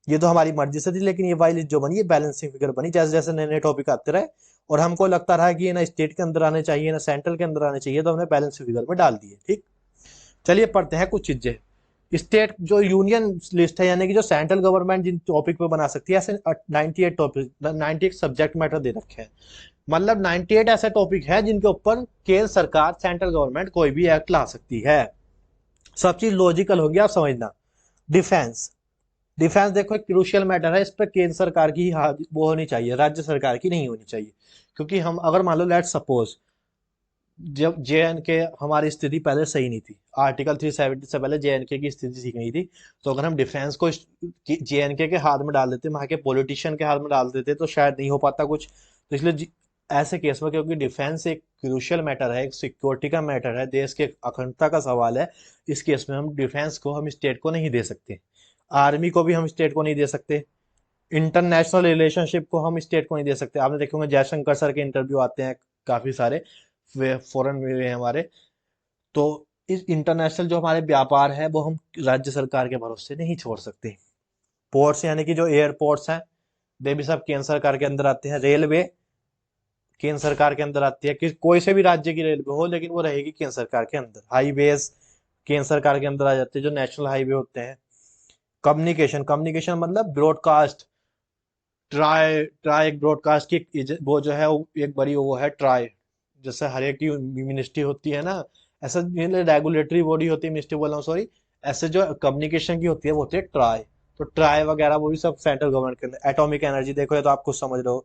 ये तो हमारी मर्जी से थी, लेकिन ये वाली लिस्ट जो बनी ये बैलेंसिंग फिगर बनी, जैसे जैसे नए नए टॉपिक आते रहे और हमको लगता रहा कि ये ना स्टेट के अंदर आने चाहिए ना सेंट्रल के अंदर आने चाहिए, तो हमने बैलेंसिंग फिगर में डाल दिए। ठीक, चलिए पढ़ते हैं कुछ चीजें। स्टेट जो यूनियन लिस्ट है, यानी कि जो सेंट्रल गवर्नमेंट जिन टॉपिक पे बना सकती है, ऐसे 98 टॉपिक, 98 सब्जेक्ट मैटर दे रखे हैं। मतलब 98 ऐसे टॉपिक है जिनके ऊपर केंद्र सरकार, सेंट्रल गवर्नमेंट कोई भी एक्ट ला सकती है। सब चीज लॉजिकल होगी, आप समझना। डिफेंस, डिफेंस देखो एक क्रूशियल मैटर है, इस पर केंद्र सरकार की वो होनी चाहिए, राज्य सरकार की नहीं होनी चाहिए। क्योंकि हम अगर मान लो लेट सपोज, जब जे एन के हमारी स्थिति पहले सही नहीं थी, आर्टिकल 370 से पहले जे एन के की स्थिति ठीक नहीं थी, तो अगर हम डिफेंस को जे एन के हाथ में डाल देते, वहां के पॉलिटिशियन के हाथ में डाल देते, तो शायद नहीं हो पाता कुछ। तो इसलिए ऐसे केस में, क्योंकि डिफेंस एक क्रूशियल मैटर है, एक सिक्योरिटी का मैटर है, देश के अखंडता का सवाल है, इस केस में हम डिफेंस को हम स्टेट को नहीं दे सकते, आर्मी को भी हम स्टेट को नहीं दे सकते, इंटरनेशनल रिलेशनशिप को हम स्टेट को नहीं दे सकते। आपने देखे होंगे जयशंकर सर के इंटरव्यू आते हैं काफी सारे, वे फॉरेन में हैं हमारे। तो इस इंटरनेशनल जो हमारे व्यापार है वो हम राज्य सरकार के भरोसे नहीं छोड़ सकते। पोर्ट्स यानी कि जो एयरपोर्ट्स हैं, वे भी सब केंद्र सरकार के अंदर आते हैं। रेलवे केंद्र सरकार के अंदर आती है, कि कोई से भी राज्य की रेलवे हो, लेकिन वो रहेगी केंद्र सरकार के अंदर। हाईवेज केंद्र सरकार के अंदर आ जाते हैं, जो नेशनल हाईवे होते हैं। कम्युनिकेशन, कम्युनिकेशन मतलब ब्रॉडकास्ट, ट्राई, ट्राई एक ब्रॉडकास्ट की वो जो है वो एक बड़ी वो है ट्राई, जैसे हर एक की मिनिस्ट्री होती है ना, ऐसा रेगुलेटरी बॉडी होती है, मिनिस्ट्री बोल रहा हूँ सॉरी, ऐसे जो कम्युनिकेशन की होती है वो होती है ट्राई। तो ट्राई वगैरह वो भी सब सेंट्रल गवर्नमेंट के अंदर। एटॉमिक एनर्जी देखो, ये तो आप कुछ समझ रहे हो,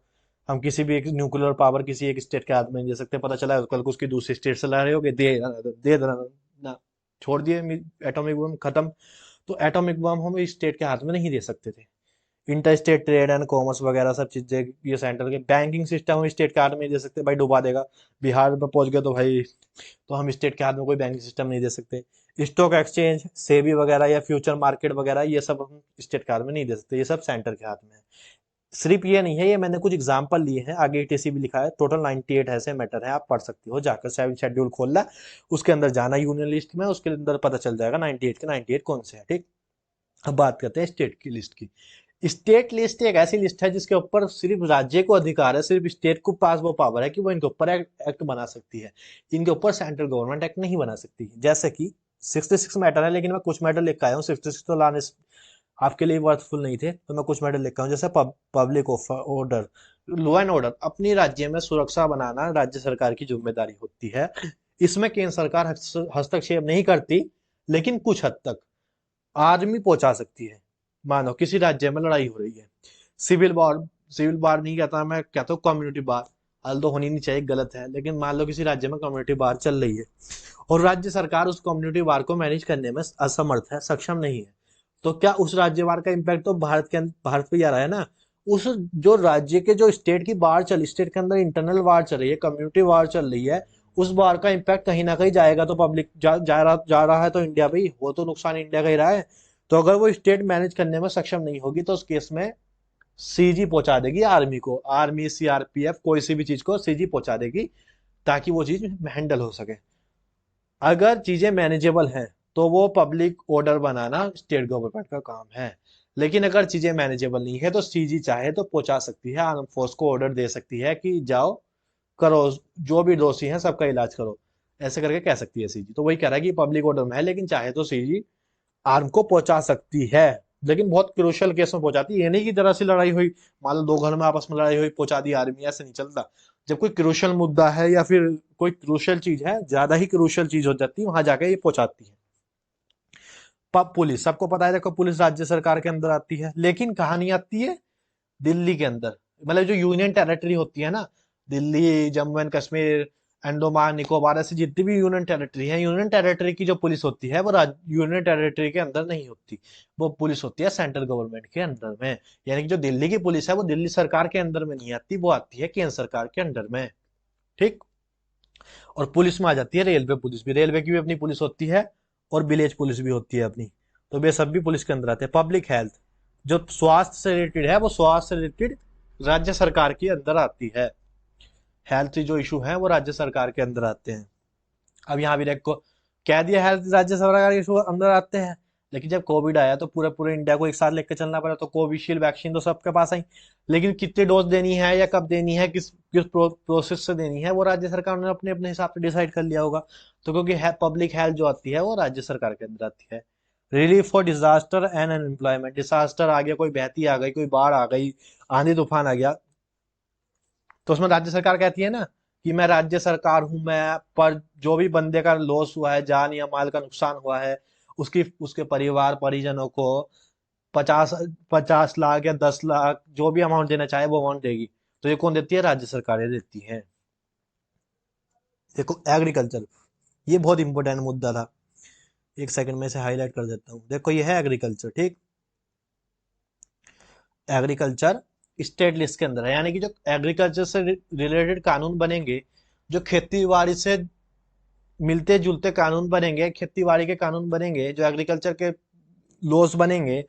हम किसी भी एक न्यूक्लियर पावर किसी एक स्टेट के हाथ में नहीं दे सकते, पता चला कल को उसकी दूसरी स्टेट से ला रहे हो, दे देना ना, छोड़ दिए, एटॉमिक बम खत्म। तो एटॉमिक बम हम स्टेट के हाथ में नहीं दे सकते थे। Inter state trade and commerce वगैरह सब चीजें ये सेंट्रल के। बैंकिंग सिस्टम हम स्टेट के हाथ में नहीं दे सकते, भाई डुबा देगा, बिहार में पहुंच गया तो भाई, तो हम स्टेट के हाथ में कोई बैंकिंग सिस्टम नहीं दे सकते। स्टॉक एक्सचेंज, सेबी वगैरह या फ्यूचर मार्केट वगैरह, ये सब हम स्टेट के हाथ में नहीं दे सकते, ये सब सेंटर के हाथ में है। सिर्फ ये नहीं है, ये मैंने कुछ एग्जांपल लिए हैं, आगे ईटीसी भी लिखा है, टोटल 98 ऐसे मैटर है, आप पढ़ सकते हो जाकर, 7 शेड्यूल खोलना, उसके अंदर जाना यूनियन लिस्ट में, उसके अंदर पता चल जाएगा 98 के 98 कौन से है। ठीक, अब बात करते हैं स्टेट की लिस्ट की। स्टेट लिस्ट एक ऐसी लिस्ट है जिसके ऊपर सिर्फ राज्य को अधिकार है, सिर्फ स्टेट को पास वो पावर है कि वो इनके ऊपर एक्ट बना सकती है, इनके ऊपर सेंट्रल गवर्नमेंट एक्ट नहीं बना सकती। जैसे कि 66 मैटर है, लेकिन मैं कुछ मैटर लिख आया हूँ, 66 तो लाने आपके लिए वर्थफुल नहीं थे, तो मैं कुछ मैटर लिखा हूँ। जैसे public order, law and order, अपनी राज्य में सुरक्षा बनाना राज्य सरकार की जिम्मेदारी होती है। इसमें केंद्र सरकार हस्तक्षेप नहीं करती, लेकिन कुछ हद तक आर्मी पहुंचा सकती है। मानो किसी राज्य में लड़ाई हो रही है, सिविल वॉर, सिविल वॉर नहीं कहता मैं, कहता हूँ कम्युनिटी वॉर, हाल तो होनी नहीं चाहिए, गलत है, लेकिन मान लो किसी राज्य में कम्युनिटी वॉर चल रही है और राज्य सरकार उस कम्युनिटी वॉर को मैनेज करने में असमर्थ है, सक्षम नहीं है, तो क्या उस राज्य वार का इम्पैक्ट तो भारत पे आ रहा है ना। उस जो राज्य के जो स्टेट की वार चल, स्टेट के अंदर इंटरनल वार चल रही है, कम्युनिटी वार चल रही है, उस बार का इम्पैक्ट कहीं ना कहीं जाएगा, तो पब्लिक जा रहा है तो इंडिया पे ही, वो तो नुकसान इंडिया का ही रहा है। तो अगर वो स्टेट मैनेज करने में सक्षम नहीं होगी तो उस केस में सीजी पहुंचा देगी आर्मी को, आर्मी सीआरपीएफ कोई सी भी चीज को सीजी पहुंचा देगी, ताकि वो चीज हैंडल हो सके। अगर चीजें मैनेजेबल हैं तो वो पब्लिक ऑर्डर बनाना स्टेट गवर्नमेंट का काम है। लेकिन अगर चीजें मैनेजेबल नहीं है तो सीजी चाहे तो पहुंचा सकती है, आर्म फोर्स को ऑर्डर दे सकती है कि जाओ करो, जो भी दोषी हैं सबका इलाज करो, ऐसे करके कह सकती है सीजी। तो वही कह रहा है कि पब्लिक ऑर्डर में है, लेकिन चाहे तो सीजी आर्म को पहुंचा सकती है, लेकिन बहुत क्रूशियल केस में पहुंचाती है। ये नहीं कि जरा सी लड़ाई हुई, मान लो दो घर में आपस में लड़ाई हुई पहुंचा दी आर्मी, ऐसे नहीं चलता। जब कोई क्रूशियल मुद्दा है या फिर कोई क्रूशियल चीज है, ज्यादा ही क्रूशियल चीज हो जाती है, वहां जाके ये पहुंचाती है। पुलिस सबको पता है, देखो पुलिस राज्य सरकार के अंदर आती है, लेकिन कहाँ नहीं आती है, दिल्ली के अंदर। मतलब जो यूनियन टेरिटरी होती है ना, दिल्ली, जम्मू एंड कश्मीर, अंडोमान निकोबार, ऐसी जितनी भी यूनियन टेरिटरी है, यूनियन टेरिटरी की जो पुलिस होती है वो यूनियन टेरिटरी के अंदर नहीं होती, वो पुलिस होती है सेंट्रल गवर्नमेंट के अंडर में। यानी कि जो दिल्ली की पुलिस है वो दिल्ली सरकार के अंदर में नहीं आती, वो आती है केंद्र सरकार के अंडर में। ठीक। और पुलिस में आ जाती है रेलवे पुलिस भी, रेलवे की भी अपनी पुलिस होती है, और विलेज पुलिस भी होती है अपनी। तो वे सब भी पुलिस के अंदर आते हैं। पब्लिक हेल्थ, जो स्वास्थ्य से रिलेटेड है, वो स्वास्थ्य से रिलेटेड राज्य सरकार के अंदर आती है। हेल्थ जो इशू है वो राज्य सरकार के अंदर आते हैं। अब यहाँ भी देखो, कह दिया हेल्थ राज्य सरकार के इशू अंदर आते हैं, लेकिन जब कोविड आया तो पूरे पूरे इंडिया को एक साथ लेकर चलना पड़ा, तो कोविशील्ड वैक्सीन तो सबके पास आई, लेकिन कितनी डोज देनी है या कब देनी है, किस किस प्रोसेस से देनी है, वो राज्य सरकार ने अपने अपने हिसाब से डिसाइड कर लिया होगा। तो क्योंकि पब्लिक हेल्थ जो आती है वो राज्य सरकार के अंदर आती है। Relief for disaster and unemployment, disaster आ गया, कोई बहती आ गई, कोई बाढ़ आ गई, आंधी तूफान आ गया, तो उसमें राज्य सरकार कहती है ना कि मैं राज्य सरकार हूं, मैं पर जो भी बंदे का लॉस हुआ है, जान या माल का नुकसान हुआ है, उसकी उसके परिवार परिजनों को 50 50 लाख या 10 लाख जो भी अमाउंट देना चाहे वो अमाउंट देगी। तो ये कौन देती है, राज्य सरकारें देती हैं। देखो एग्रीकल्चर, ये बहुत इंपॉर्टेंट मुद्दा था, एक सेकंड में से हाईलाइट कर देता हूँ। देखो ये है एग्रीकल्चर, ठीक। एग्रीकल्चर स्टेट लिस्ट के अंदर है, यानी कि जो एग्रीकल्चर से रिलेटेड कानून बनेंगे, जो खेती बाड़ी से मिलते जुलते कानून बनेंगे, खेती बाड़ी के कानून बनेंगे, जो एग्रीकल्चर के लॉस बनेंगे,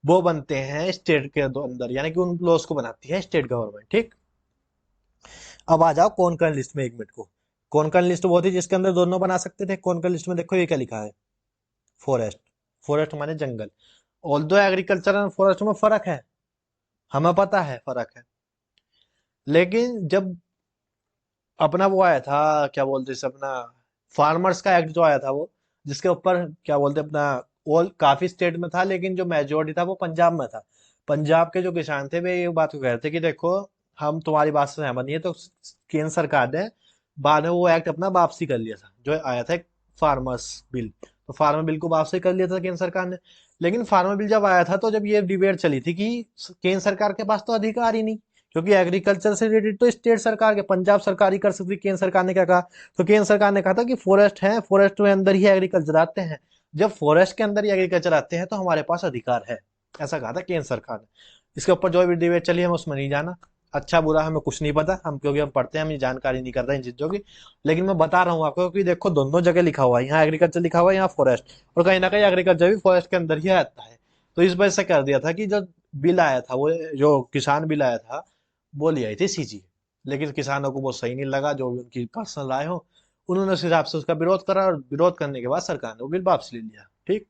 वो बनते हैं स्टेट के अंदर, यानी कि उन लॉस को बनाती है स्टेट गवर्नमेंट। ठीक। अब आ जाओ कॉनकरेंट लिस्ट में, एक मिनट को। कॉनकरेंट लिस्ट वो थी जिसके अंदर दोनों बना सकते थे। कॉनकरेंट लिस्ट में देखो ये क्या लिखा है, फॉरेस्ट। फॉरेस्ट माने जंगल। ऑल्दो एग्रीकल्चर एंड फॉरेस्ट में फर्क है, हमें पता है फर्क है, लेकिन जब अपना वो आया था, क्या बोलते हैं अपना फार्मर्स का एक्ट जो आया था, वो जिसके ऊपर क्या बोलते हैं अपना, ऑल काफी स्टेट में था, लेकिन जो मेजोरिटी था वो पंजाब में था। पंजाब के जो किसान थे वे ये बात को कह रहे थे कि देखो हम तुम्हारी बात से सहमत नहीं है, तो केंद्र सरकार ने बाद में वो एक्ट अपना वापसी कर लिया था, जो आया था एक फार्मर्स बिल। तो फार्मर बिल को वापसी कर लिया था केंद्र सरकार ने। लेकिन फार्मर बिल जब आया था तो जब ये डिबेट चली थी कि केंद्र सरकार के पास तो अधिकार ही नहीं, क्योंकि एग्रीकल्चर से रिलेटेड तो स्टेट सरकार के, पंजाब सरकार ही कर सकती। केंद्र सरकार ने क्या कहा, तो केंद्र सरकार ने कहा था कि फॉरेस्ट है, फॉरेस्ट में अंदर ही एग्रीकल्चर आते हैं, जब फॉरेस्ट के अंदर ही एग्रीकल्चर आते हैं तो हमारे पास अधिकार है, ऐसा कहा था केंद्र सरकार ने। इसके ऊपर जो भी डिबेट चली हम उसमें नहीं जाना, अच्छा बुरा हमें कुछ नहीं पता, हम क्योंकि हम पढ़ते हैं, हमें जानकारी नहीं करता इन चीजों की। लेकिन मैं बता रहा हूँ आपको कि देखो दोनों जगह लिखा हुआ है, यहाँ एग्रीकल्चर लिखा हुआ है, यहाँ फॉरेस्ट, और कहीं ना कहीं एग्रीकल्चर भी फॉरेस्ट के अंदर ही आता है। तो इस वजह से कर दिया था कि जो बिल आया था, वो जो किसान बिल आया था वो ले आई थी सीजी, लेकिन किसानों को वो सही नहीं लगा, जो भी उनकी पर्सनल राय हो, उन्होंने उस हिसाब से उसका विरोध करा, और विरोध करने के बाद सरकार ने वो बिल वापस ले लिया। ठीक।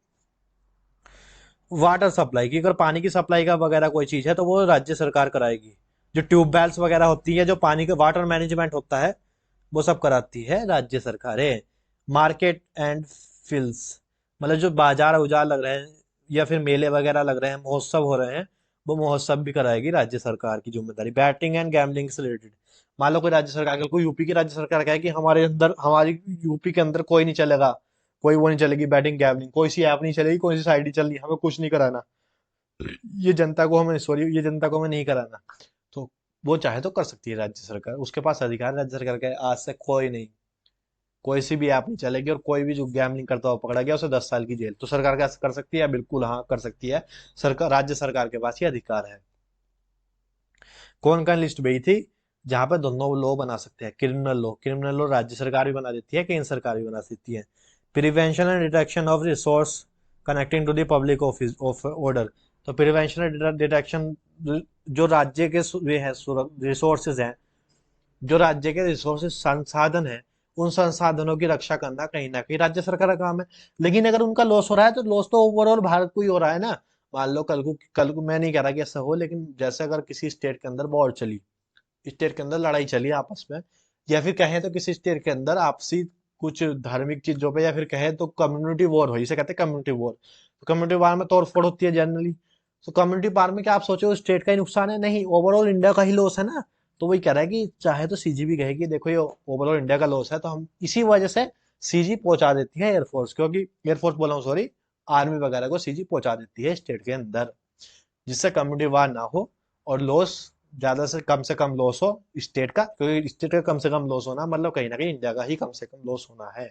वाटर सप्लाई की, अगर पानी की सप्लाई का वगैरह कोई चीज है तो वो राज्य सरकार कराएगी। जो ट्यूबवेल्स वगैरह होती है, जो पानी का वाटर मैनेजमेंट होता है, वो सब कराती है राज्य सरकारें। मार्केट एंड फिल्स, मतलब जो बाजार उजार लग रहे हैं या फिर मेले वगैरह लग रहे हैं, महोत्सव हो रहे हैं, वो महोत्सव भी कराएगी राज्य सरकार की जिम्मेदारी। बैटिंग एंड गैम्बलिंग से रिलेटेड, मान लो कोई राज्य सरकार, कोई यूपी की राज्य सरकार कहे कि हमारे अंदर, हमारी यूपी के अंदर कोई नहीं चलेगा, कोई वो नहीं चलेगी बैटिंग गैम्बलिंग, कोई सी ऐप नहीं चलेगी, कोई सी साइट नहीं चलनी, हमें कुछ नहीं कराना, ये जनता को हमें, सॉरी, ये जनता को हमें नहीं कराना, तो वो चाहे तो कर सकती है राज्य सरकार, उसके पास अधिकार राज्य सरकार का है। आज से कोई नहीं, कोई सी भी ऐप नहीं चलेगी, और कोई भी जो गैम्बलिंग करता हुआ पकड़ा गया उसे 10 साल की जेल। तो सरकार क्या कर सकती है, बिल्कुल हाँ कर सकती है, सरकार, राज्य सरकार के पास ये अधिकार है। कौन कौन लिस्ट गई थी, जहाँ पे दोनों लॉ बना सकते हैं। क्रिमिनल लॉ राज्य सरकार भी बना देती है, केंद्र सरकार भी बना देती है। Prevention and detection of resource connecting to the public office of order. तो प्रिवेंशन एंड डिटेक्शन, जो राज्य के वे हैं रिसोर्सेज हैं, जो राज्य के रिसोर्सेज संसाधन है, उन संसाधनों की रक्षा करना कहीं ना कहीं राज्य सरकार का काम है। लेकिन अगर उनका लॉस हो रहा है तो लॉस तो ओवरऑल भारत को ही हो रहा है ना। मान लो कल को मैं नहीं कह रहा कि ऐसा हो, लेकिन जैसे अगर किसी स्टेट के अंदर वॉर चली, स्टेट के अंदर लड़ाई चली आपस में, या फिर कहें तो किसी स्टेट के अंदर आपसी कुछ धार्मिक चीजों पे, या फिर कहें तो कम्युनिटी वॉर हो, इसे कहते हैं कम्युनिटी वॉर। तो कम्युनिटी वॉर में तोड़ फोड़ होती है जनरली। तो कम्युनिटी वॉर में क्या आप सोचो स्टेट का ही नुकसान है? नहीं, ओवरऑल इंडिया का ही लॉस है ना। तो वही कह रहा है कि चाहे तो सीजी भी कहे कि देखो ये ओवरऑल इंडिया का लॉस है, तो हम इसी वजह से सीजी पहुंचा देती है एयरफोर्स, क्योंकि एयरफोर्स बोला हूँ सॉरी, आर्मी वगैरह को सीजी पहुंचा देती है स्टेट के अंदर, जिससे कम्युनिटी वार ना हो और लॉस ज्यादा से कम लॉस हो स्टेट का, क्योंकि स्टेट का कम से कम लॉस होना मतलब कहीं ना कहीं इंडिया का ही कम से कम लॉस होना है।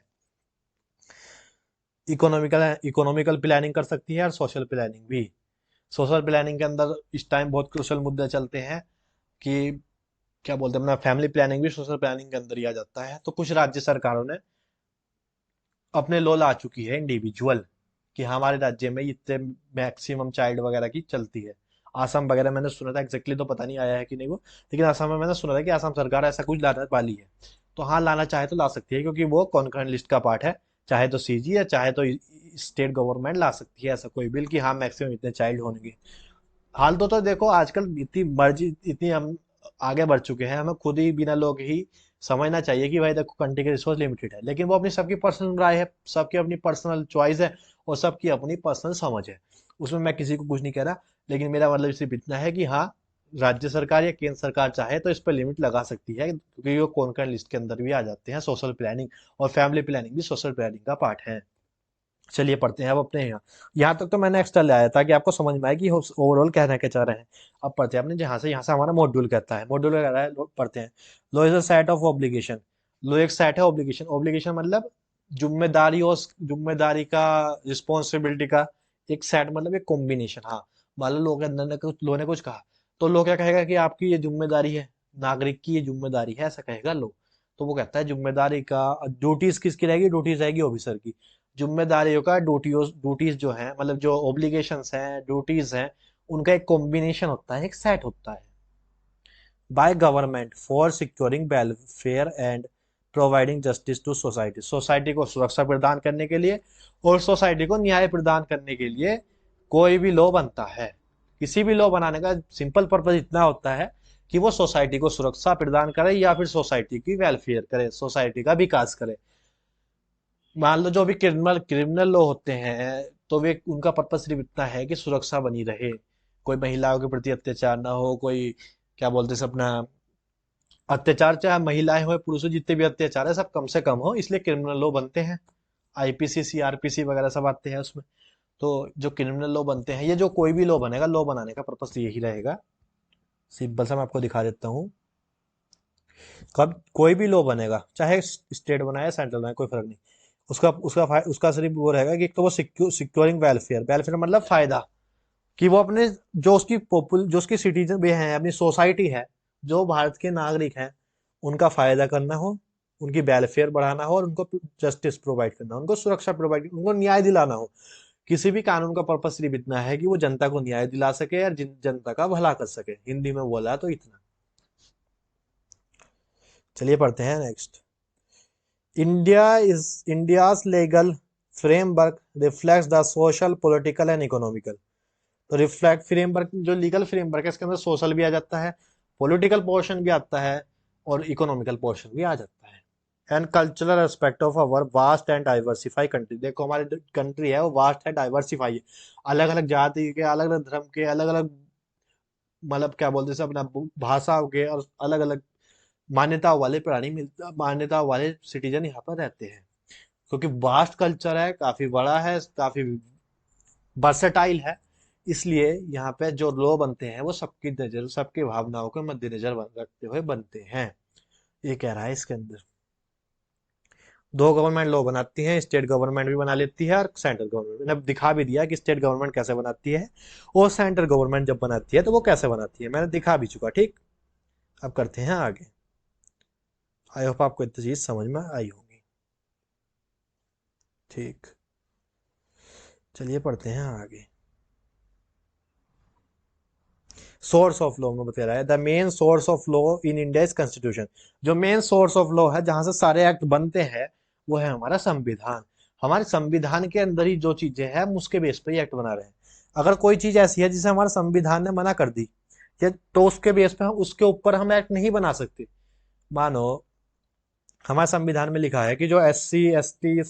इकोनॉमिकल प्लानिंग कर सकती है और सोशल प्लानिंग भी। सोशल प्लानिंग के अंदर इस टाइम बहुत क्रूशल मुद्दे चलते हैं कि क्या बोलते हैं अपना, फैमिली प्लानिंग भी सोशल प्लानिंग के अंदर ही आ जाता है। तो कुछ राज्य सरकारों ने अपने लॉ ला चुकी है इंडिविजुअल, कि हमारे राज्य में इतने मैक्सिमम चाइल्ड वगैरह की चलती है। आसाम वगैरह मैंने सुना था, एग्जैक्टली तो पता नहीं आया है कि नहीं वो, लेकिन आसाम में मैंने सुना था कि आसाम सरकार ऐसा कुछ लाने वाली है। तो हाँ, लाना चाहे तो ला सकती है, क्योंकि वो कॉन्करेंट लिस्ट का पार्ट है। चाहे तो सीजी या चाहे तो स्टेट गवर्नमेंट ला सकती है ऐसा कोई बिल कि हाँ मैक्सिमम इतने चाइल्ड होंगे। हाल तो देखो आजकल इतनी मर्जी, इतनी हम आगे बढ़ चुके हैं, हमें खुद ही बिना लोग ही समझना चाहिए कि भाई देखो कंट्री के रिसोर्स लिमिटेड है, लेकिन वो अपनी सबकी पर्सनल राय है, सबकी अपनी पर्सनल चॉइस है, और सबकी अपनी पर्सनल समझ है। उसमें मैं किसी को कुछ नहीं कह रहा, लेकिन मेरा मतलब सिर्फ इतना है कि हाँ, राज्य सरकार या केंद्र सरकार चाहे तो इस पर लिमिट लगा सकती है, क्योंकि वो कॉन्करेंट लिस्ट के अंदर भी आ जाते हैं सोशल प्लानिंग, और फैमिली प्लानिंग भी सोशल प्लानिंग का पार्ट है। चलिए पढ़ते हैं अब अपने यहाँ। यहाँ तक तो मैंने एक्स्ट्रा ले आया ताकि आपको समझ में आए कि ओवरऑल कहना क्या चाह रहे हैं। अब पढ़ते हैं अपने, यहाँ से हमारा मॉड्यूल कहता है, मॉड्यूल कह रहा है, पढ़ते हैं। Law is a set of obligation. Law एक सेट है ऑब्लिगेशन। ऑब्लिगेशन मतलब जिम्मेदारी, और जिम्मेदारी का, रिस्पॉन्सिबिलिटी का एक सेट, मतलब एक कॉम्बिनेशन। हाँ, मान लो लोग अंदर ने कुछ, लोग ने कुछ कहा, तो लोग क्या कहेगा कि आपकी ये जिम्मेदारी है, नागरिक की ये जिम्मेदारी है, ऐसा कहेगा लो। तो वो कहता है जिम्मेदारी का, ड्यूटीज किसकी रहेगी? ड्यूटीज रहेगी ऑफिसर की। जिम्मेदारियों का, ड्यूटीज जो है, मतलब जो ऑब्लिगेशंस हैं, ड्यूटीज हैं, उनका एक कॉम्बिनेशन होता है, एक सेट होता है। By government for securing welfare and providing justice to society. Society को सुरक्षा प्रदान करने के लिए और सोसाइटी को न्याय प्रदान करने के लिए कोई भी लॉ बनता है। किसी भी लॉ बनाने का सिंपल पर्पज इतना होता है कि वो सोसाइटी को सुरक्षा प्रदान करे, या फिर सोसाइटी की वेलफेयर करे, सोसाइटी का विकास करे। मान लो जो भी क्रिमिनल क्रिमिनल लॉ होते हैं, तो वे उनका पर्पस सिर्फ इतना है कि सुरक्षा बनी रहे, कोई महिलाओं के प्रति अत्याचार ना हो, कोई क्या बोलते हैं अपना अत्याचार, चाहे महिलाएं हो पुरुष हो, जितने भी अत्याचार है सब कम से कम हो, इसलिए क्रिमिनल लॉ बनते हैं। आईपीसी सीआरपीसी वगैरह सब आते हैं उसमें। तो जो क्रिमिनल लॉ बनते हैं, ये जो कोई भी लॉ बनेगा, लॉ बनाने का पर्पस यही रहेगा। सिंपल सा मैं आपको दिखा देता हूँ। कब कोई भी लॉ बनेगा, चाहे स्टेट बनाए या सेंट्रल बनाए, कोई फर्क नहीं, उसका सिर्फ वो रहेगा कि एक तो वो सिक्योरिंग वेलफेयर, वेलफेयर मतलब फायदा, कि वो अपने, जो उसकी सिटीजन भी हैं, अपनी सोसाइटी है, जो भारत के नागरिक हैं, उनका फायदा करना हो, उनकी वेलफेयर बढ़ाना हो, और उनको जस्टिस प्रोवाइड करना हो, उनको सुरक्षा प्रोवाइड, उनको न्याय दिलाना हो। किसी भी कानून का पर्पस सिर्फ इतना है कि वो जनता को न्याय दिला सके और जनता का भला कर सके। हिंदी में बोला तो इतना। चलिए पढ़ते हैं next. India's legal framework reflects the social, political and economical. तो रिफ्लेक्ट फ्रेमवर्क, जो लीगल फ्रेमवर्क है, इसके अंदर सोशल भी आ जाता है, पॉलिटिकल पोर्शन भी आता है, और इकोनॉमिकल पोर्शन भी आ जाता है। And cultural aspect of our vast and diversify country. देखो हमारी जो कंट्री है वो वास्ट है, डाइवर्सिफाई है, अलग अलग जाति के, अलग अलग धर्म के, अलग अलग, मतलब क्या बोलते हैं अपना, भाषा के, और अलग अलग मान्यताओं वाले प्राणी मिलता, मान्यताओं वाले सिटीजन यहाँ पर रहते हैं। क्योंकि वास्ट कल्चर है, काफी बड़ा है, काफी वर्सेटाइल है, इसलिए यहाँ पे जो लॉ बनते हैं वो सबकी नजर, सबकी भावनाओं को मद्देनजर रखते हुए बनते हैं। ये कह रहा है इसके अंदर। दो गवर्नमेंट लॉ बनाती हैं, स्टेट गवर्नमेंट भी बना लेती है और सेंट्रल गवर्नमेंट। मैंने अब दिखा भी दिया कि स्टेट गवर्नमेंट कैसे बनाती है, और सेंट्रल गवर्नमेंट जब बनाती है तो वो कैसे बनाती है, मैंने दिखा भी चुका। ठीक, अब करते हैं आगे। आई होप आपको इतनी चीज समझ में आई होगी। ठीक, चलिए पढ़ते हैं आगे। सोर्स ऑफ लॉ में बता रहा है, the main source of law in India is constitution. जो मेन सोर्स ऑफ लॉ है, जहां से सारे एक्ट बनते हैं, वो है हमारा संविधान। हमारे संविधान के अंदर ही जो चीजें हैं, हम उसके बेस पे ही एक्ट बना रहे हैं। अगर कोई चीज ऐसी है जिसे हमारे संविधान ने मना कर दी, तो उसके बेस पे हम उसके ऊपर हम एक्ट नहीं बना सकते। मानो हमारे संविधान में लिखा है कि जो SC ST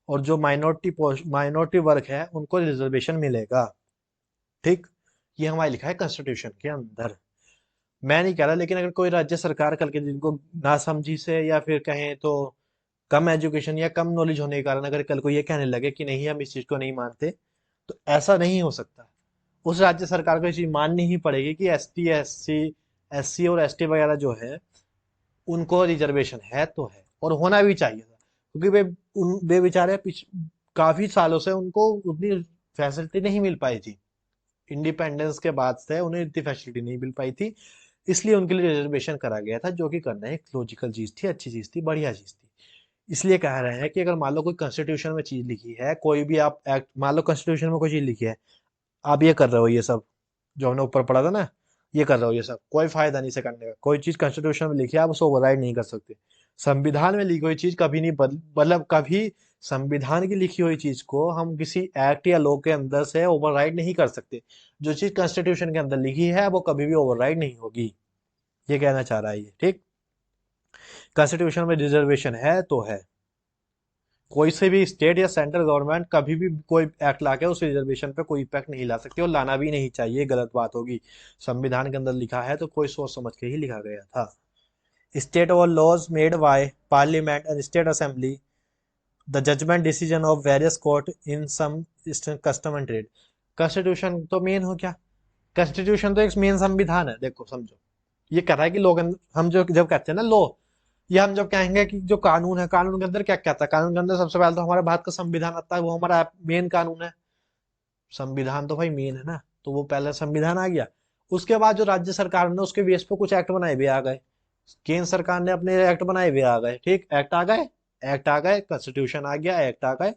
और जो माइनॉरिटी वर्ग है, उनको रिजर्वेशन मिलेगा। ठीक, ये हमारे लिखा है कॉन्स्टिट्यूशन के अंदर। मैं नहीं कह रहा, लेकिन अगर कोई राज्य सरकार करके जिनको नासमझी से या फिर कहें तो कम एजुकेशन या कम नॉलेज होने के कारण अगर कल को ये कहने लगे कि नहीं हम इस चीज को नहीं मानते, तो ऐसा नहीं हो सकता। उस राज्य सरकार को ये चीज माननी ही पड़ेगी कि ST SC और ST वगैरह जो है, उनको रिजर्वेशन है तो है, और होना भी चाहिए था, क्योंकि वे बेचारे काफी सालों से उनको उतनी फैसिलिटी नहीं मिल पाई थी। इंडिपेंडेंस के बाद से उन्हें इतनी फैसिलिटी नहीं मिल पाई थी, इसलिए उनके लिए रिजर्वेशन करा गया था, जो कि करना एक लॉजिकल चीज थी, अच्छी चीज थी, बढ़िया चीज थी। इसलिए कह रहे हैं कि अगर मान लो कोई कॉन्स्टिट्यूशन में चीज लिखी है, कोई भी आप एक्ट, मान लो कॉन्स्टिट्यूशन में कोई चीज लिखी है, आप ये कर रहे हो, ये सब जो हमने ऊपर पढ़ा था ना, ये कर रहे हो, ये सब कोई फायदा नहीं से करने का। कोई चीज कॉन्स्टिट्यूशन में लिखी है, आप उसको ओवरराइड नहीं कर सकते। संविधान में लिखी हुई चीज कभी नहीं मतलब कभी संविधान की लिखी हुई चीज को हम किसी एक्ट या लॉ के अंदर से ओवरराइड नहीं कर सकते। जो चीज कॉन्स्टिट्यूशन के अंदर लिखी है, वो कभी भी ओवरराइड नहीं होगी। ये कहना चाह रहा है ये। ठीक, कॉन्स्टिट्यूशन में रिजर्वेशन है तो है। कोई से भी स्टेट या सेंट्रल गवर्नमेंट कभी भी कोई एक्ट लाके उस रिजर्वेशन पे कोई इफेक्ट नहीं ला सकती, और लाना भी नहीं चाहिए, गलत बात होगी। संविधान के अंदर लिखा है तो कोई सोच समझ के ही लिखा गया था। स्टेट और laws made by parliament and state assembly, the judgement decision of various court in some custom and trade. Constitution तो मेन हो क्या? कॉन्स्टिट्यूशन तो एक मेन संविधान है। देखो समझो, ये कह रहा है कि लोग, हम जो जब कहते हैं ना लो, ये हम जब कहेंगे कि जो कानून है, कानून के अंदर क्या क्या आता है? कानून के अंदर सबसे पहले तो हमारे भारत का संविधान आता है, वो हमारा मेन कानून है। संविधान तो भाई मेन है ना, तो वो पहले संविधान आ गया। उसके बाद जो राज्य सरकार ने उसके बेस पे कुछ एक्ट बनाए भी आ गए, केंद्र सरकार ने अपने एक्ट बनाए भी आ गए। ठीक, एक्ट आ गए, एक्ट आ गए, कॉन्स्टिट्यूशन आ गया, एक्ट आ गए।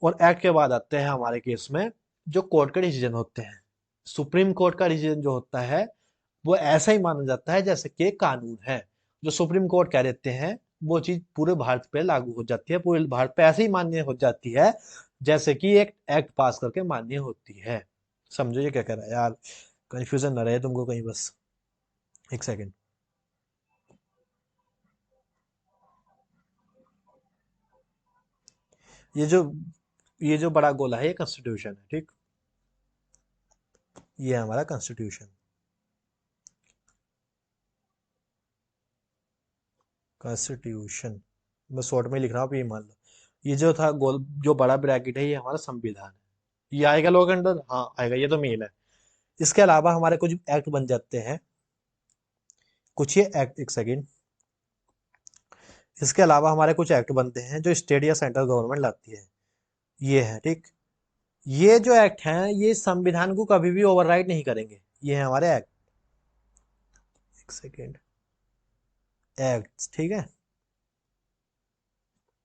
और एक्ट के बाद आते हैं हमारे केस में जो कोर्ट के डिसीजन होते हैं। सुप्रीम कोर्ट का डिसीजन जो होता है, वो ऐसा ही माना जाता है जैसे कि कानून है। जो सुप्रीम कोर्ट कह देते हैं, वो चीज पूरे भारत पे लागू हो जाती है, पूरे भारत पे ऐसे ही मान्य हो जाती है जैसे कि एक एक्ट पास करके मान्य होती है। समझो ये क्या कह रहा है यार, कंफ्यूजन ना रहे तुमको कहीं बस। एक सेकेंड। ये जो ये जो बड़ा गोला है, ये कॉन्स्टिट्यूशन है। ठीक, ये है हमारा कॉन्स्टिट्यूशन। कॉन्स्टिट्यूशन मैं शॉर्ट में लिख रहा हूँ, आप ये मान लो। ये जो था गोल, जो बड़ा ब्रैकेट है, ये हमारा संविधान है। ये आएगा लोग अंडर, हाँ आएगा, ये तो मेन है। इसके अलावा हमारे कुछ एक्ट बन जाते हैं, कुछ ये एक्ट, एक सेकेंड। इसके अलावा हमारे कुछ एक्ट बनते हैं जो स्टेट या सेंट्रल गवर्नमेंट लाती है। ये है। ठीक, ये जो एक्ट हैं, ये संविधान को कभी भी ओवरराइड नहीं करेंगे। ये है हमारे एक्ट। एक सेकेंड, एक्ट्स। ठीक है,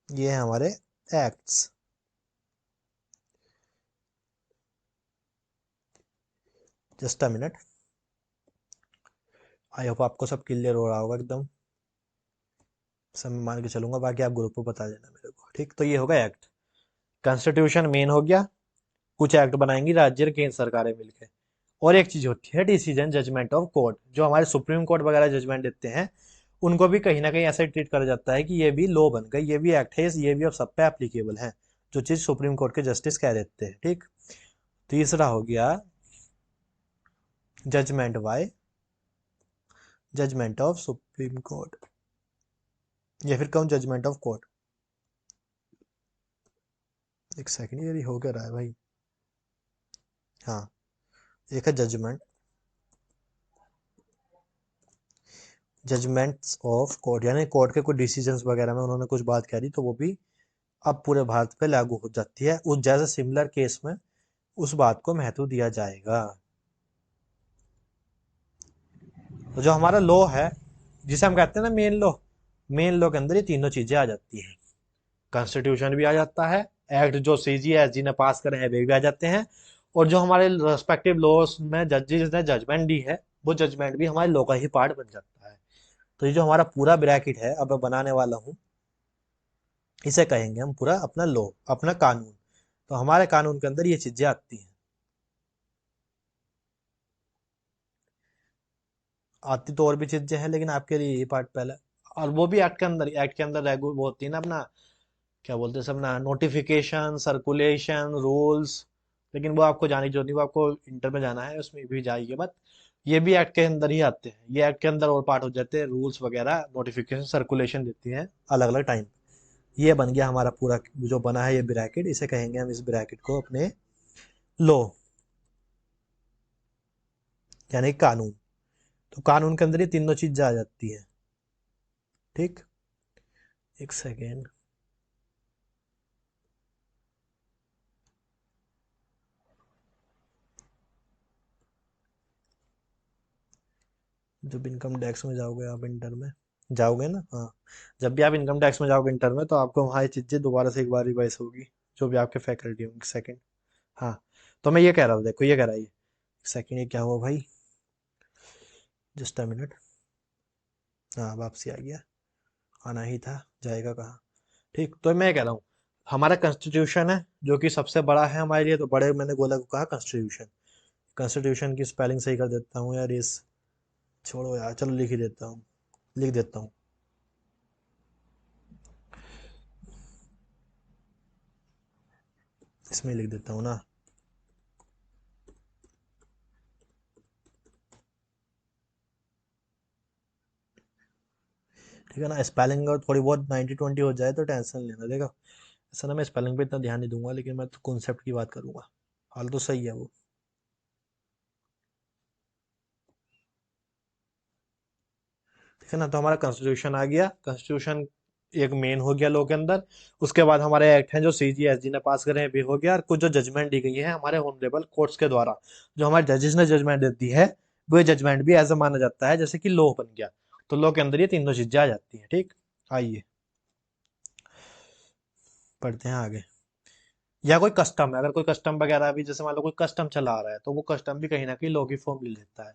ये है हमारे acts. Just a minute. I hope आपको सब क्लियर हो रहा होगा एकदम। सब मैं मान के चलूंगा, बाकी आप ग्रुप पे बता देना मेरे को। ठीक, तो ये होगा एक्ट। कॉन्स्टिट्यूशन मेन हो गया, कुछ एक्ट बनाएंगी राज्य और केंद्र सरकारें मिलकर। और एक चीज होती है डिसीजन, जजमेंट ऑफ कोर्ट। जो हमारे सुप्रीम कोर्ट वगैरह जजमेंट देते हैं, उनको भी कहीं ना कहीं ऐसा ट्रीट करा जाता है कि ये भी लॉ बन गई, ये भी एक्ट है, ये भी अब सब पे एप्लीकेबल है, जो चीज सुप्रीम कोर्ट के जस्टिस कह देते हैं। ठीक, तीसरा हो गया judgement by judgement of supreme court, या फिर कहूँ जजमेंट ऑफ कोर्ट। एक सेकंड, ये हो क्या रहा है भाई? हाँ, एक है जजमेंट, जजमेंट्स ऑफ कोर्ट, यानी कोर्ट के कुछ डिसीजंस वगैरह में उन्होंने कुछ बात कह दी, तो वो भी अब पूरे भारत पे लागू हो जाती है। उस जैसे सिमिलर केस में उस बात को महत्व दिया जाएगा। तो जो हमारा लॉ है, जिसे हम कहते हैं ना मेन लॉ, मेन लॉ के अंदर ये तीनों चीजें आ जाती हैं। कॉन्स्टिट्यूशन भी आ जाता है, एक्ट जो सीजी एसजी ने पास करे हैं वे भी आ जाते हैं, और जो हमारे रेस्पेक्टिव लॉज में जजेस ने जजमेंट दी है वो जजमेंट भी हमारे लॉ का ही पार्ट बन जाता है। तो ये जो हमारा पूरा ब्रैकेट है अब मैं बनाने वाला हूँ, इसे कहेंगे हम पूरा अपना लॉ, अपना कानून। तो हमारे कानून के अंदर ये चीजें आती हैं। आती तो और भी चीजें हैं लेकिन आपके लिए ये पार्ट पहले। और वो भी एक्ट के अंदर रेगू वो होती है ना अपना, क्या बोलते हैं सब ना, नोटिफिकेशन, सर्कुलेशन, रूल्स। लेकिन वो आपको जाने की जरूरत नहीं, वो आपको इंटर में जाना है उसमें भी जाइए मत। ये भी एक्ट के अंदर ही आते हैं, ये एक्ट के अंदर और पार्ट हो जाते हैं, रूल्स वगैरह, नोटिफिकेशन, सर्कुलेशन देती हैं अलग अलग टाइम। ये बन गया हमारा पूरा जो बना है ये ब्रैकेट, इसे कहेंगे हम इस ब्रैकेट को अपने लो, यानी कानून। तो कानून के अंदर ये तीनों चीजें आ जाती है। ठीक, एक सेकेंड। जब इनकम टैक्स में जाओगे आप इंटर में, जाओगे ना, हाँ, जब भी आप इनकम टैक्स में जाओगे इंटर में तो आपको वहाँ ये चीजें दोबारा से एक बार रिवाइज होगी, जो भी आपके फैकल्टी होंगे। सेकंड, हाँ, तो मैं ये कह रहा हूँ, देखो ये कह रहा है ये, सेकंड ये क्या हुआ भाई, जस्ट अ मिनट। हाँ वापसी आ गया, आना ही था, जाएगा कहाँ। ठीक, तो मैं कह रहा हूँ हमारा कॉन्स्टिट्यूशन है जो कि सबसे बड़ा है हमारे लिए, तो बड़े मैंने गोला को कहा कॉन्स्टिट्यूशन। कॉन्स्टिट्यूशन की स्पेलिंग सही कर देता हूँ यार, इस, छोड़ो यार, चलो लिख ही देता हूँ, लिख देता हूँ। इसमें लिख देता हूँ ना। ठीक है ना, स्पेलिंग और थोड़ी बहुत 90-20 हो जाए तो टेंशन लेना, देखो ऐसा ना मैं स्पेलिंग पे इतना ध्यान नहीं दूंगा, लेकिन मैं तो कॉन्सेप्ट की बात करूंगा। हाल तो सही है वो। ठीक है ना, तो हमारा कॉन्स्टिट्यूशन आ गया, कॉन्स्टिट्यूशन एक मेन हो गया लॉ के अंदर। उसके बाद हमारे एक्ट हैं जो सीजीएसजी ने पास करे हैं भी हो गया, और कुछ जो जजमेंट दी गई है हमारे ऑनरेबल कोर्ट्स के द्वारा, जो हमारे जजेस ने जजमेंट दी दी है, वो जजमेंट भी ऐसा माना जाता है जैसे कि लॉ बन गया। तो लॉ के अंदर ये तीनों चीजें आ जाती हैं। ठीक, आइए पढ़ते हैं आगे। या कोई कस्टम है, अगर कोई कस्टम वगैरह भी, जैसे मान लो कोई कस्टम चला आ रहा है, तो वो कस्टम भी कहीं ना कहीं लॉ की फॉर्म ले लेता है।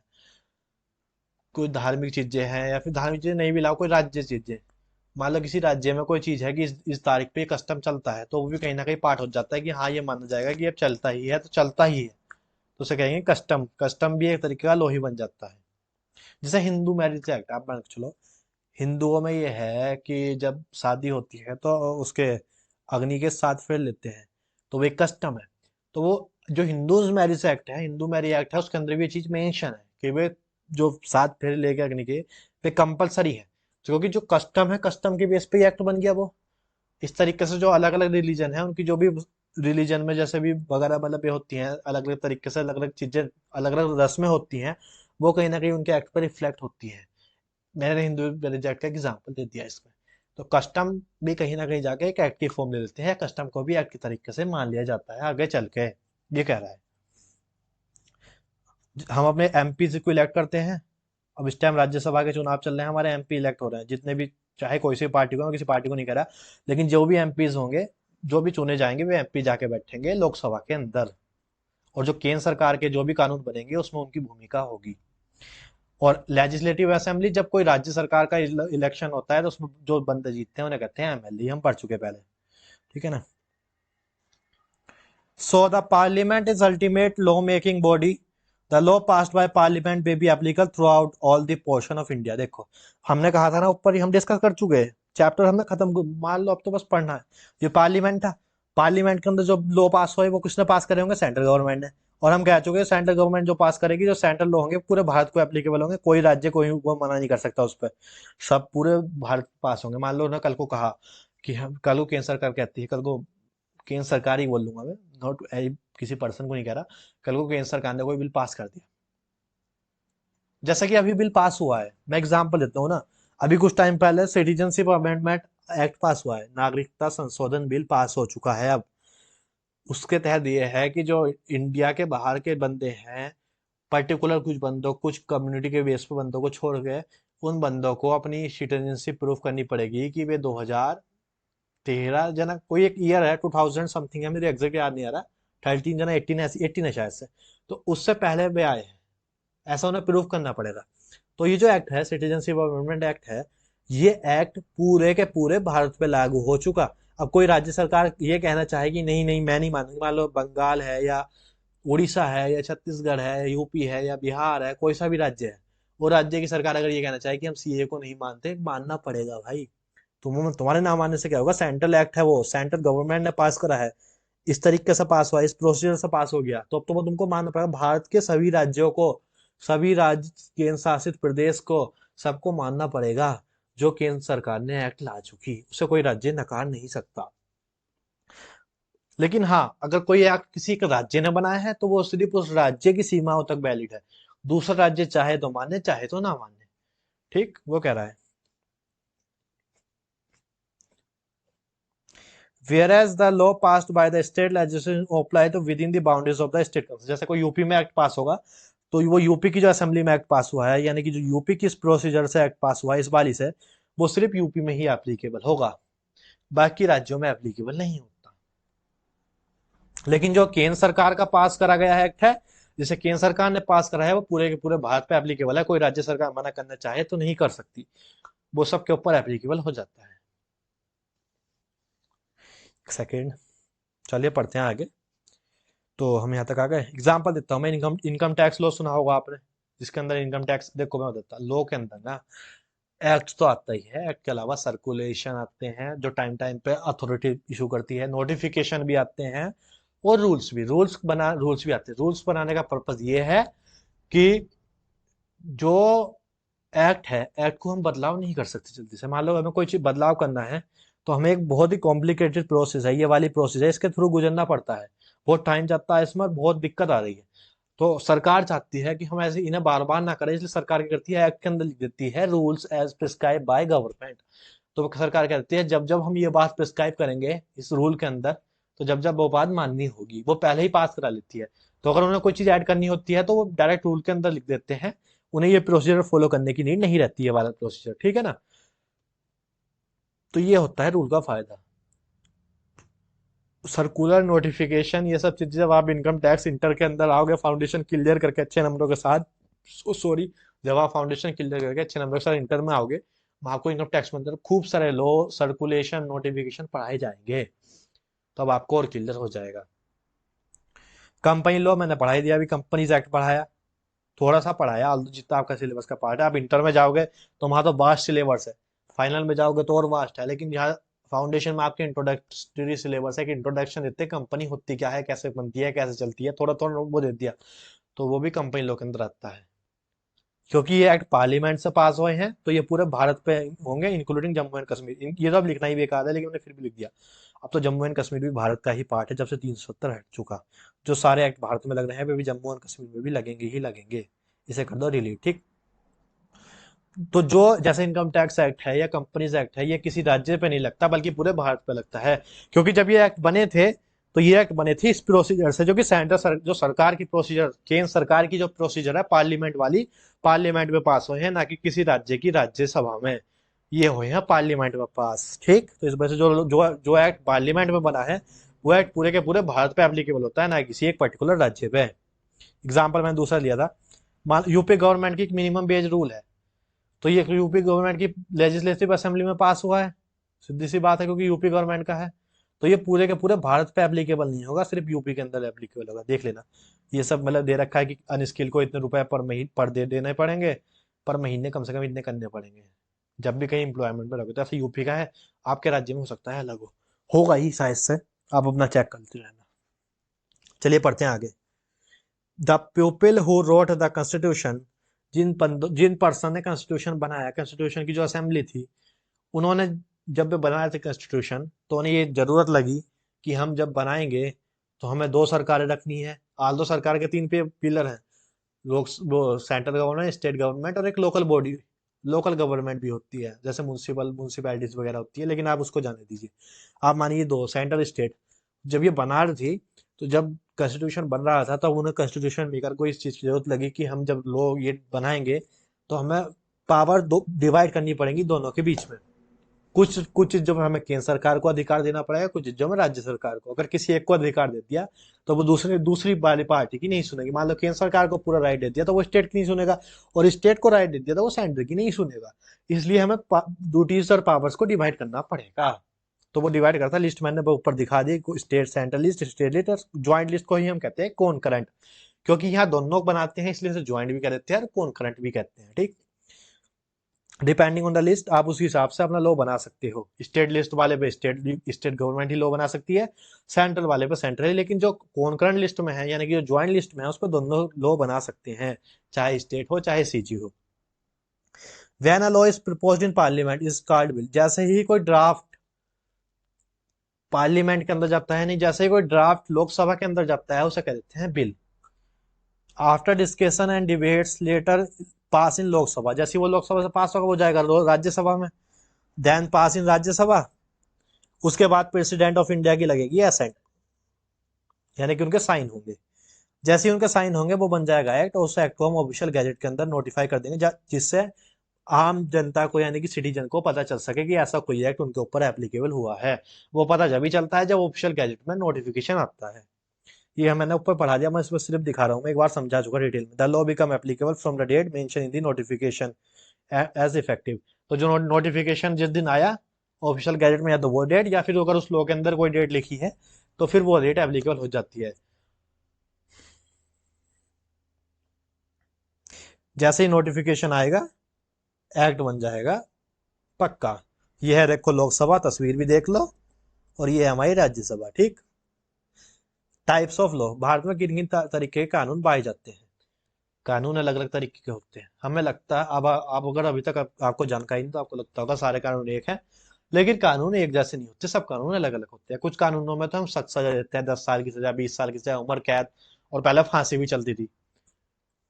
कोई धार्मिक चीजें हैं या फिर धार्मिक चीजें नहीं भी लाओ, कोई राज्य चीजें, मान लो किसी राज्य में कोई चीज है कि इस तारीख पे कस्टम चलता है, तो वो भी कहीं ना कहीं पार्ट हो जाता है कि हाँ ये माना जाएगा कि अब चलता ही है तो चलता ही है। तो उसे कहेंगे कस्टम, कस्टम भी एक तरीके का लॉ ही बन जाता है। जैसे हिंदू मैरिज एक्ट आप मान के चलो, हिंदुओं में ये है कि जब शादी होती है तो उसके अग्नि के 7 फेरे लेते हैं, तो वो एक कस्टम है। तो वो जो हिंदूज मैरिज एक्ट है, हिंदू मैरिज एक्ट है, उसके अंदर भी ये चीज मेंशन है कि वे जो 7 फेरे लेके अग्नि के, वे कंपलसरी है। क्योंकि जो कस्टम है, कस्टम के बेस पे एक्ट बन गया वो। इस तरीके से जो अलग अलग रिलीजन है उनकी जो भी रिलीजन में जैसे भी वगैरह मतलब ये होती हैं, अलग अलग तरीके से अलग अलग चीजें, अलग अलग रस्में होती हैं, वो कहीं ना कहीं उनके एक्ट पर रिफ्लेक्ट होती है। मैंने हिंदू रिजेक्ट का एग्जाम्पल दे दिया इसमें। तो कस्टम भी कहीं ना कहीं जाके एक एक्टिव फॉर्म ले लेते हैं, कस्टम को भी एक्ट की तरीके से मान लिया जाता है आगे चल के। ये कह रहा है हम अपने एमपी को इलेक्ट करते हैं। अब इस टाइम राज्यसभा के चुनाव चल रहे हैं, हमारे एमपी इलेक्ट हो रहे हैं जितने भी, चाहे कोई सी पार्टी को, मैं किसी पार्टी को नहीं कह रहा, लेकिन जो भी एमपीज होंगे, जो भी चुने जाएंगे, वे एमपी जाके बैठेंगे लोकसभा के अंदर। और जो केंद्र सरकार के जो भी कानून बनेंगे उसमें उनकी भूमिका होगी। और लेजिस्लेटिव असेंबली, जब कोई राज्य सरकार का इलेक्शन होता है तो उसमें जो बंदे जीतते हैं उन्हें कहते हैं एमएलए, हम पढ़ चुके पहले। ठीक है ना। So the parliament is ultimate law making body. The law passed by parliament may be applicable through out all the portion of India. देखो हमने कहा था ना ऊपर ही, हम डिस्कस कर चुके हैं, चैप्टर हमने खत्म, मान लो अब तो बस पढ़ना है। ये पार्लियामेंट था, पार्लियामेंट के अंदर जो लॉ पास हुए वो किसने पास करे होंगे, सेंट्रल गवर्नमेंट ने। और हम कह चुके हैं सेंट्रल गवर्नमेंट जो पास करेगी, जो सेंट्रल लॉ होंगे पूरे भारत को एप्लीकेबल होंगे, कोई राज्य कोई वो मना नहीं कर सकता उस पर, सब पूरे भारत पास होंगे। मान लो ना कल को कहा कि हम, कल को केंद्र सरकार कहती है, कल को केंद्र सरकार ही बोल लूंगा मैं, नॉट किसी पर्सन को नहीं कह रहा, कल को केंद्र सरकार ने कोई बिल पास कर दिया, जैसा कि अभी बिल पास हुआ है, मैं एग्जांपल देता हूँ ना। अभी कुछ टाइम पहले सिटीजनशिप अमेंडमेंट एक्ट पास हुआ है, नागरिकता संशोधन बिल पास हो चुका है अब। उसके तहत ये है कि जो इंडिया के बाहर के बंदे हैं, पर्टिकुलर कुछ बंदों, कुछ कम्युनिटी के बेस पे बंदों को छोड़ के उन बंदों को अपनी सिटीजनशिप प्रूव करनी पड़ेगी कि वे 2013 जना कोई एक ईयर है, 2000 समथिंग है, मुझे एग्जैक्ट याद नहीं आ रहा, 13 जना 18 ऐसी 18 है शायद से। तो उससे पहले वे आए हैं, ऐसा उन्हें प्रूव करना पड़ेगा। तो ये जो एक्ट है, सिटीजनशिप अमेंडमेंट एक्ट है, ये एक्ट पूरे के पूरे भारत पे लागू हो चुका। अब कोई राज्य सरकार ये कहना चाहे कि नहीं नहीं मैं नहीं मानूंगी, मान लो बंगाल है या उड़ीसा है या छत्तीसगढ़ है, यूपी है या बिहार है, कोई सा भी राज्य है, वो राज्य की सरकार अगर ये कहना चाहे कि हम सीए को नहीं मानते, मानना पड़ेगा भाई। तुम्हारे ना मानने से क्या होगा? सेंट्रल एक्ट है, वो सेंट्रल गवर्नमेंट ने पास करा है, इस तरीके से पास हुआ, इस प्रोसीजर से पास हो गया, तो अब तो वो तुमको मानना पड़ेगा। भारत के सभी राज्यों को, सभी राज्य केंद्र शासित प्रदेश को, सबको मानना पड़ेगा। जो केंद्र सरकार ने एक्ट ला चुकी, उसे कोई राज्य नकार नहीं सकता। लेकिन हाँ, अगर कोई एक्ट किसी एक राज्य ने बनाया है तो वो सिर्फ उस राज्य की सीमाओं तक वैलिड है। दूसरा राज्य चाहे तो माने, चाहे तो ना माने। ठीक, वो कह रहा है whereas the law passed by the state legislation apply to within the boundaries of the state council। जैसे कोई यूपी में एक्ट पास होगा, तो वो यूपी की जो असेंबली में एक्ट पास हुआ है, यानी कि जो यूपी की इस प्रोसीजर से एक्ट पास हुआ है, इस वाली से, वो सिर्फ यूपी में ही एप्लीकेबल होगा, बाकी राज्यों में एप्लीकेबल नहीं होता। लेकिन जो केंद्र सरकार का पास करा गया है एक्ट है, जिसे केंद्र सरकार ने पास करा है, वो पूरे के पूरे भारत पे एप्लीकेबल है। कोई राज्य सरकार मना करना चाहे तो नहीं कर सकती, वो सबके ऊपर एप्लीकेबल हो जाता है। सेकेंड, चलिए पढ़ते हैं आगे। तो हम यहाँ तक आ गए। एग्जाम्पल देता हूँ मैं, इनकम इनकम टैक्स लॉ सुना होगा आपने, जिसके अंदर इनकम टैक्स, देखो मैं देता लॉ के अंदर ना, एक्ट तो आता ही है, एक्ट के अलावा सर्कुलेशन आते हैं जो टाइम टाइम पे अथॉरिटी इशू करती है, नोटिफिकेशन भी आते हैं, और रूल्स भी आते हैं। रूल्स बनाने का पर्पज ये है कि जो एक्ट है, एक्ट को हम बदलाव नहीं कर सकते जल्दी से। मान लो हमें कोई चीज बदलाव करना है, तो हमें एक बहुत ही कॉम्प्लिकेटेड प्रोसेस है, ये वाली प्रोसेस है, इसके थ्रू गुजरना पड़ता है, बहुत टाइम जाता है, इसमें बहुत दिक्कत आ रही है। तो सरकार चाहती है कि हम ऐसे इन्हें बार बार ना करें, इसलिए सरकार क्या करती है, एक्ट के अंदर लिख देती है rules as prescribe by government. तो सरकार कहती है जब जब हम ये बात प्रिस्क्राइब करेंगे इस रूल के अंदर, तो जब जब वो बात माननी होगी, वो पहले ही पास करा लेती है। तो अगर उन्हें कोई चीज ऐड करनी होती है तो वो डायरेक्ट रूल के अंदर लिख देते हैं, उन्हें ये प्रोसीजर फॉलो करने की नीड नहीं रहती है, वाला प्रोसीजर, ठीक है ना। तो ये होता है रूल का फायदा। सर्कुलर नोटिफिकेशन, ये सब चीजें जब आप इनकम टैक्स इंटर के अंदर आओगे फाउंडेशन क्लियर करके अच्छे नंबरों के साथ, सॉरी, जब आप फाउंडेशन क्लियर करके अच्छे नंबरों के साथ इंटर में आओगे, वहां आपको इनकम टैक्स में अंदर खूब सारे लॉ, सर्कुलेशन, नोटिफिकेशन पढ़ाए जाएंगे, तब आपको और क्लियर हो जाएगा। कंपनी लॉ मैंने पढ़ाई दिया, अभी कंपनीज एक्ट पढ़ाया, थोड़ा सा पढ़ाया, जितना आपका सिलेबस का पार्ट है। आप इंटर में जाओगे तो वहां तो वास्ट सिलेबस है, फाइनल में जाओगे तो और वास्ट है, लेकिन यहाँ फाउंडेशन में आपके इंट्रोडक्टरी सिलेबस है, कि इंट्रोडक्शन देते हैं कंपनी होती क्या है, कैसे बनती है, कैसे चलती है, थोड़ा थोड़ा वो दे दिया, तो वो भी कंपनी लॉ के अंदर आता है। क्योंकि ये एक्ट पार्लियामेंट से पास हुए हैं, तो ये पूरे भारत पे होंगे, इंक्लूडिंग जम्मू एंड कश्मीर। ये तो अब लिखना ही बेकार है, लेकिन मैंने फिर भी लिख दिया। अब तो जम्मू एंड कश्मीर भी भारत का ही पार्ट है, जब से 370 हट चुका। जो सारे एक्ट भारत में लग रहे हैं, वे भी जम्मू एंड कश्मीर में भी लगेंगे ही लगेंगे। इसे कर दो डिलीट, ठीक। तो जो जैसे इनकम टैक्स एक्ट है या कंपनीज एक्ट है, ये किसी राज्य पे नहीं लगता, बल्कि पूरे भारत पे लगता है। क्योंकि जब ये एक्ट बने थे, तो ये एक्ट बने थे इस प्रोसीजर से, जो कि जो सरकार की प्रोसीजर, केंद्र सरकार की जो प्रोसीजर है पार्लियामेंट वाली, पार्लियामेंट में पास हुए हैं, ना कि किसी राज्य की राज्यसभा में, ये हुए हैं पार्लियामेंट में पास, ठीक। तो इस वजह से जो जो जो एक्ट पार्लियामेंट में बना है, वो एक्ट पूरे के पूरे भारत पे एप्लीकेबल होता है, ना किसी एक पर्टिकुलर राज्य पे। एग्जाम्पल मैंने दूसरा लिया था, मान यूपी गवर्नमेंट की मिनिमम वेज रूल है, तो ये यूपी गवर्नमेंट की लेजिस्लेटिव असेंबली में पास हुआ है, सीधी सी बात है, क्योंकि यूपी गवर्नमेंट का है। तो ये पूरे के पूरे भारत पे एप्लीकेबल नहीं होगा, सिर्फ यूपी के अंदर एप्लीकेबल होगा, देख लेना। ये सब मतलब दे रखा है कि अनस्किल को इतने रुपए पर महीने पर दे देने पड़ेंगे, पर महीने कम से कम इतने करने पड़ेंगे, जब भी कहीं इंप्लॉयमेंट में लगे। तो ऐसे यूपी का है, आपके राज्य में हो सकता है अलग हो, होगा ही शायद से, आप अपना चेक करते रहना। चलिए पढ़ते हैं आगे। The people who wrote the constitution, जिन पर्सन ने कॉन्स्टिट्यूशन बनाया, कॉन्स्टिट्यूशन की जो असेंबली थी, उन्होंने जब वे बनाए थे कॉन्स्टिट्यूशन, तो उन्हें ये जरूरत लगी कि हम जब बनाएंगे तो हमें दो सरकारें रखनी है। आल दो सरकार के तीन पिलर हैं, लोग वो सेंट्रल गवर्नमेंट, स्टेट गवर्नमेंट, और एक लोकल बॉडी, लोकल गवर्नमेंट भी होती है, जैसे म्यूनसिपैलिटीज वगैरह होती है, लेकिन आप उसको जाने दीजिए। आप मानिए दो, सेंट्रल स्टेट। जब ये बना रही थी, तो जब कॉन्स्टिट्यूशन बन रहा था, तब उन्हें कॉन्स्टिट्यूशन मेकर को इस चीज की जरूरत लगी कि हम जब लोग ये बनाएंगे, तो हमें पावर दो डिवाइड करनी पड़ेगी दोनों के बीच में। कुछ कुछ चीजों में हमें केंद्र सरकार को अधिकार देना पड़ेगा, कुछ चीजों में राज्य सरकार को। अगर किसी एक को अधिकार दे दिया तो वो दूसरी वाली पार्टी की नहीं सुनेगी। मान लो केंद्र सरकार को पूरा राइट दे दिया तो वो स्टेट की नहीं सुनेगा, और स्टेट को राइट दे दिया तो वो सेंटर की नहीं सुनेगा। इसलिए हमें ड्यूटीज और पावर्स को डिवाइड करना पड़ेगा। तो वो डिवाइड करता है, लिस्ट मैंने ऊपर दिखा दी, state central list, state list और ज्वाइंट लिस्ट को ही हम कहते हैं कॉन करंट, क्योंकि यहाँ दोनों बनाते हैं इसलिए इसे ज्वाइंट भी कह देते हैं और कॉन करंट भी कहते हैं। ठीक, डिपेंडिंग ऑन द लिस्ट आप उसी हिसाब से अपना लॉ बना सकते हो। स्टेट लिस्ट वाले पे स्टेट गवर्नमेंट ही लॉ बना सकती है, सेंट्रल वाले पे सेंट्रल ही। लेकिन जो कॉन्करेंट लिस्ट में है यानी कि जो ज्वाइंट लिस्ट में है उस पर दोनों लॉ बना सकते हैं, चाहे स्टेट हो चाहे सीजी हो। When a law is proposed in parliament is called bill. जैसे ही कोई ड्राफ्ट पार्लियामेंट के अंदर जाता है, नहीं जैसे ही कोई ड्राफ्ट लोकसभा के अंदर जाता है उसे कह देते हैं bill. After discussion and debates later pass in Lok Sabha. जैसे वो लोकसभा से पास होगा वो जाएगा राज्यसभा में, देन पास इन राज्यसभा। उसके बाद प्रेसिडेंट ऑफ इंडिया की लगेगी एसेंट, यानी कि उनके साइन होंगे। जैसे ही उनके साइन होंगे वो बन जाएगा एक्ट, और उस एक्ट को हम ऑफिशियल गैजेट के अंदर नोटिफाई कर देंगे, जिससे आम जनता को यानी कि सिटीजन को पता चल सके कि ऐसा कोई एक्ट उनके ऊपर एप्लीकेबल हुआ है। वो पता जब भी चलता है जब ऑफिशियल गैजेट में नोटिफिकेशन आता है। ये मैंने ऊपर पढ़ा दिया, मैं इसमें सिर्फ दिखा रहा हूँ, मैं एक बार समझा चुका डिटेल में। The law become applicable from the date mention in the notification as effective. तो जो नोटिफिकेशन जिस दिन आया ऑफिशियल गैजेट में, या तो वो डेट या फिर अगर उस लॉ के अंदर कोई डेट लिखी है तो फिर वो डेट एप्लीकेबल हो जाती है। जैसे ही नोटिफिकेशन आएगा एक्ट बन जाएगा पक्का। ये है देखो लोकसभा, तस्वीर भी देख लो, और ये है हमारी राज्यसभा। ठीक, टाइप्स ऑफ लॉ। भारत में किन किन तरीके के कानून पाए जाते हैं? कानून अलग अलग तरीके के होते हैं। हमें लगता है अब आप अगर अभी तक आपको जानकारी नहीं तो आपको लगता होगा सारे कानून एक है, लेकिन कानून एक जैसे नहीं होते, सब कानून अलग अलग होते हैं। कुछ कानूनों में तो हम सख्त सजा देते हैं, 10 साल की सजा, 20 साल की सजा, उम्र कैद, और पहले फांसी भी चलती थी।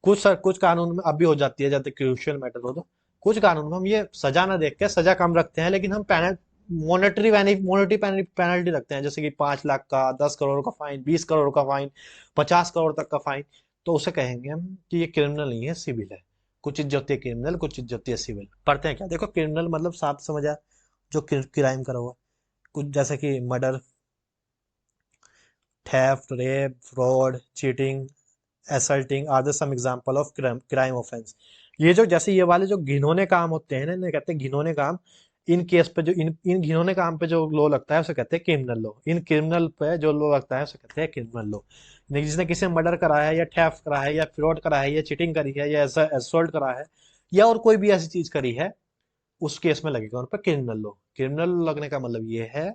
कुछ कानून में अब भी हो जाती है, जैसे क्रूशियल मैटर हो तो। कुछ कानून में हम ये सजा ना देख के सजा कम रखते हैं, लेकिन हम मोनेटरी पेनल्टी रखते हैं, जैसे कि 5 लाख का, 10 करोड़ का फाइन, 20 करोड़ का फाइन, 50 करोड़ तक का फाइन। तो उसे कहेंगे हम कि ये क्रिमिनल नहीं है, सिविल है। कुछ चीज होती है क्रिमिनल, कुछ चीज होती है सिविल। पढ़ते हैं क्या? देखो क्रिमिनल मतलब साफ समझ आया, जो क्राइम करा हुआ। कुछ जैसे कि murder, theft, rape, fraud, cheating, assaulting are the some example of crime offence. ये जो जैसे ये वाले जो घिनौने काम होते हैं ना, इन्हें कहते हैं घिनौने काम। इन केस पे जो इन घिनौने काम पे जो लॉ लगता है उसे कहते हैं क्रिमिनल लॉ। इन क्रिमिनल पे जो लॉ लगता है उसे कहते हैं क्रिमिनल लॉ। जिसने किसी ने मर्डर करा है, या थेफ्ट करा है, या फ्रॉड करा है, या चीटिंग करी है, या असॉल्ट करा है, या और कोई भी ऐसी चीज करी है, उस केस में लगेगा उन पर क्रिमिनल लॉ। क्रिमिनल लॉ लगने का मतलब ये है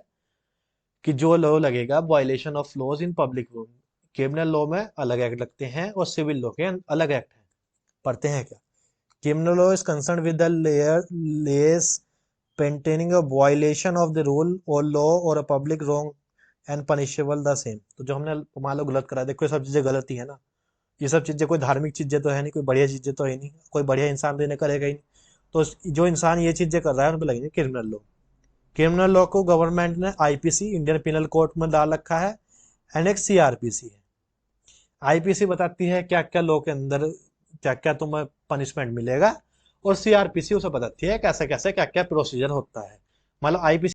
कि जो लॉ लगेगा violation of laws in public room. Criminal law में अलग एक्ट लगते हैं और सिविल लॉ के अलग एक्ट हैं। पढ़ते हैं क्या? Criminal law is concern with the less पेंटेनिंग a violation of the rule और लॉ और a public wrong and punishable the same. तो जो हमने मान लो गलत करा, देखो ये सब चीजें गलत ही है ना। ये सब चीजें कोई धार्मिक चीजें तो है नहीं, कोई बढ़िया चीजें तो है नहीं, कोई बढ़िया इंसान देने करेगा ही नहीं। तो जो इंसान ये चीजें कर रहा है उन पर लगेंगे क्रिमिनल लॉ। क्रिमिनल लॉ को गवर्नमेंट ने आईपीसी इंडियन पिनल कोड में डाल रखा है, एंड एक सीआरपीसी है। आईपीसी बताती है क्या क्या लॉ के अंदर क्या क्या तुम्हें पनिशमेंट मिलेगा, और सीआरपीसी उसे बताती है कैसे कैसे क्या क्या प्रोसीजर होता है। मतलब आईपीसी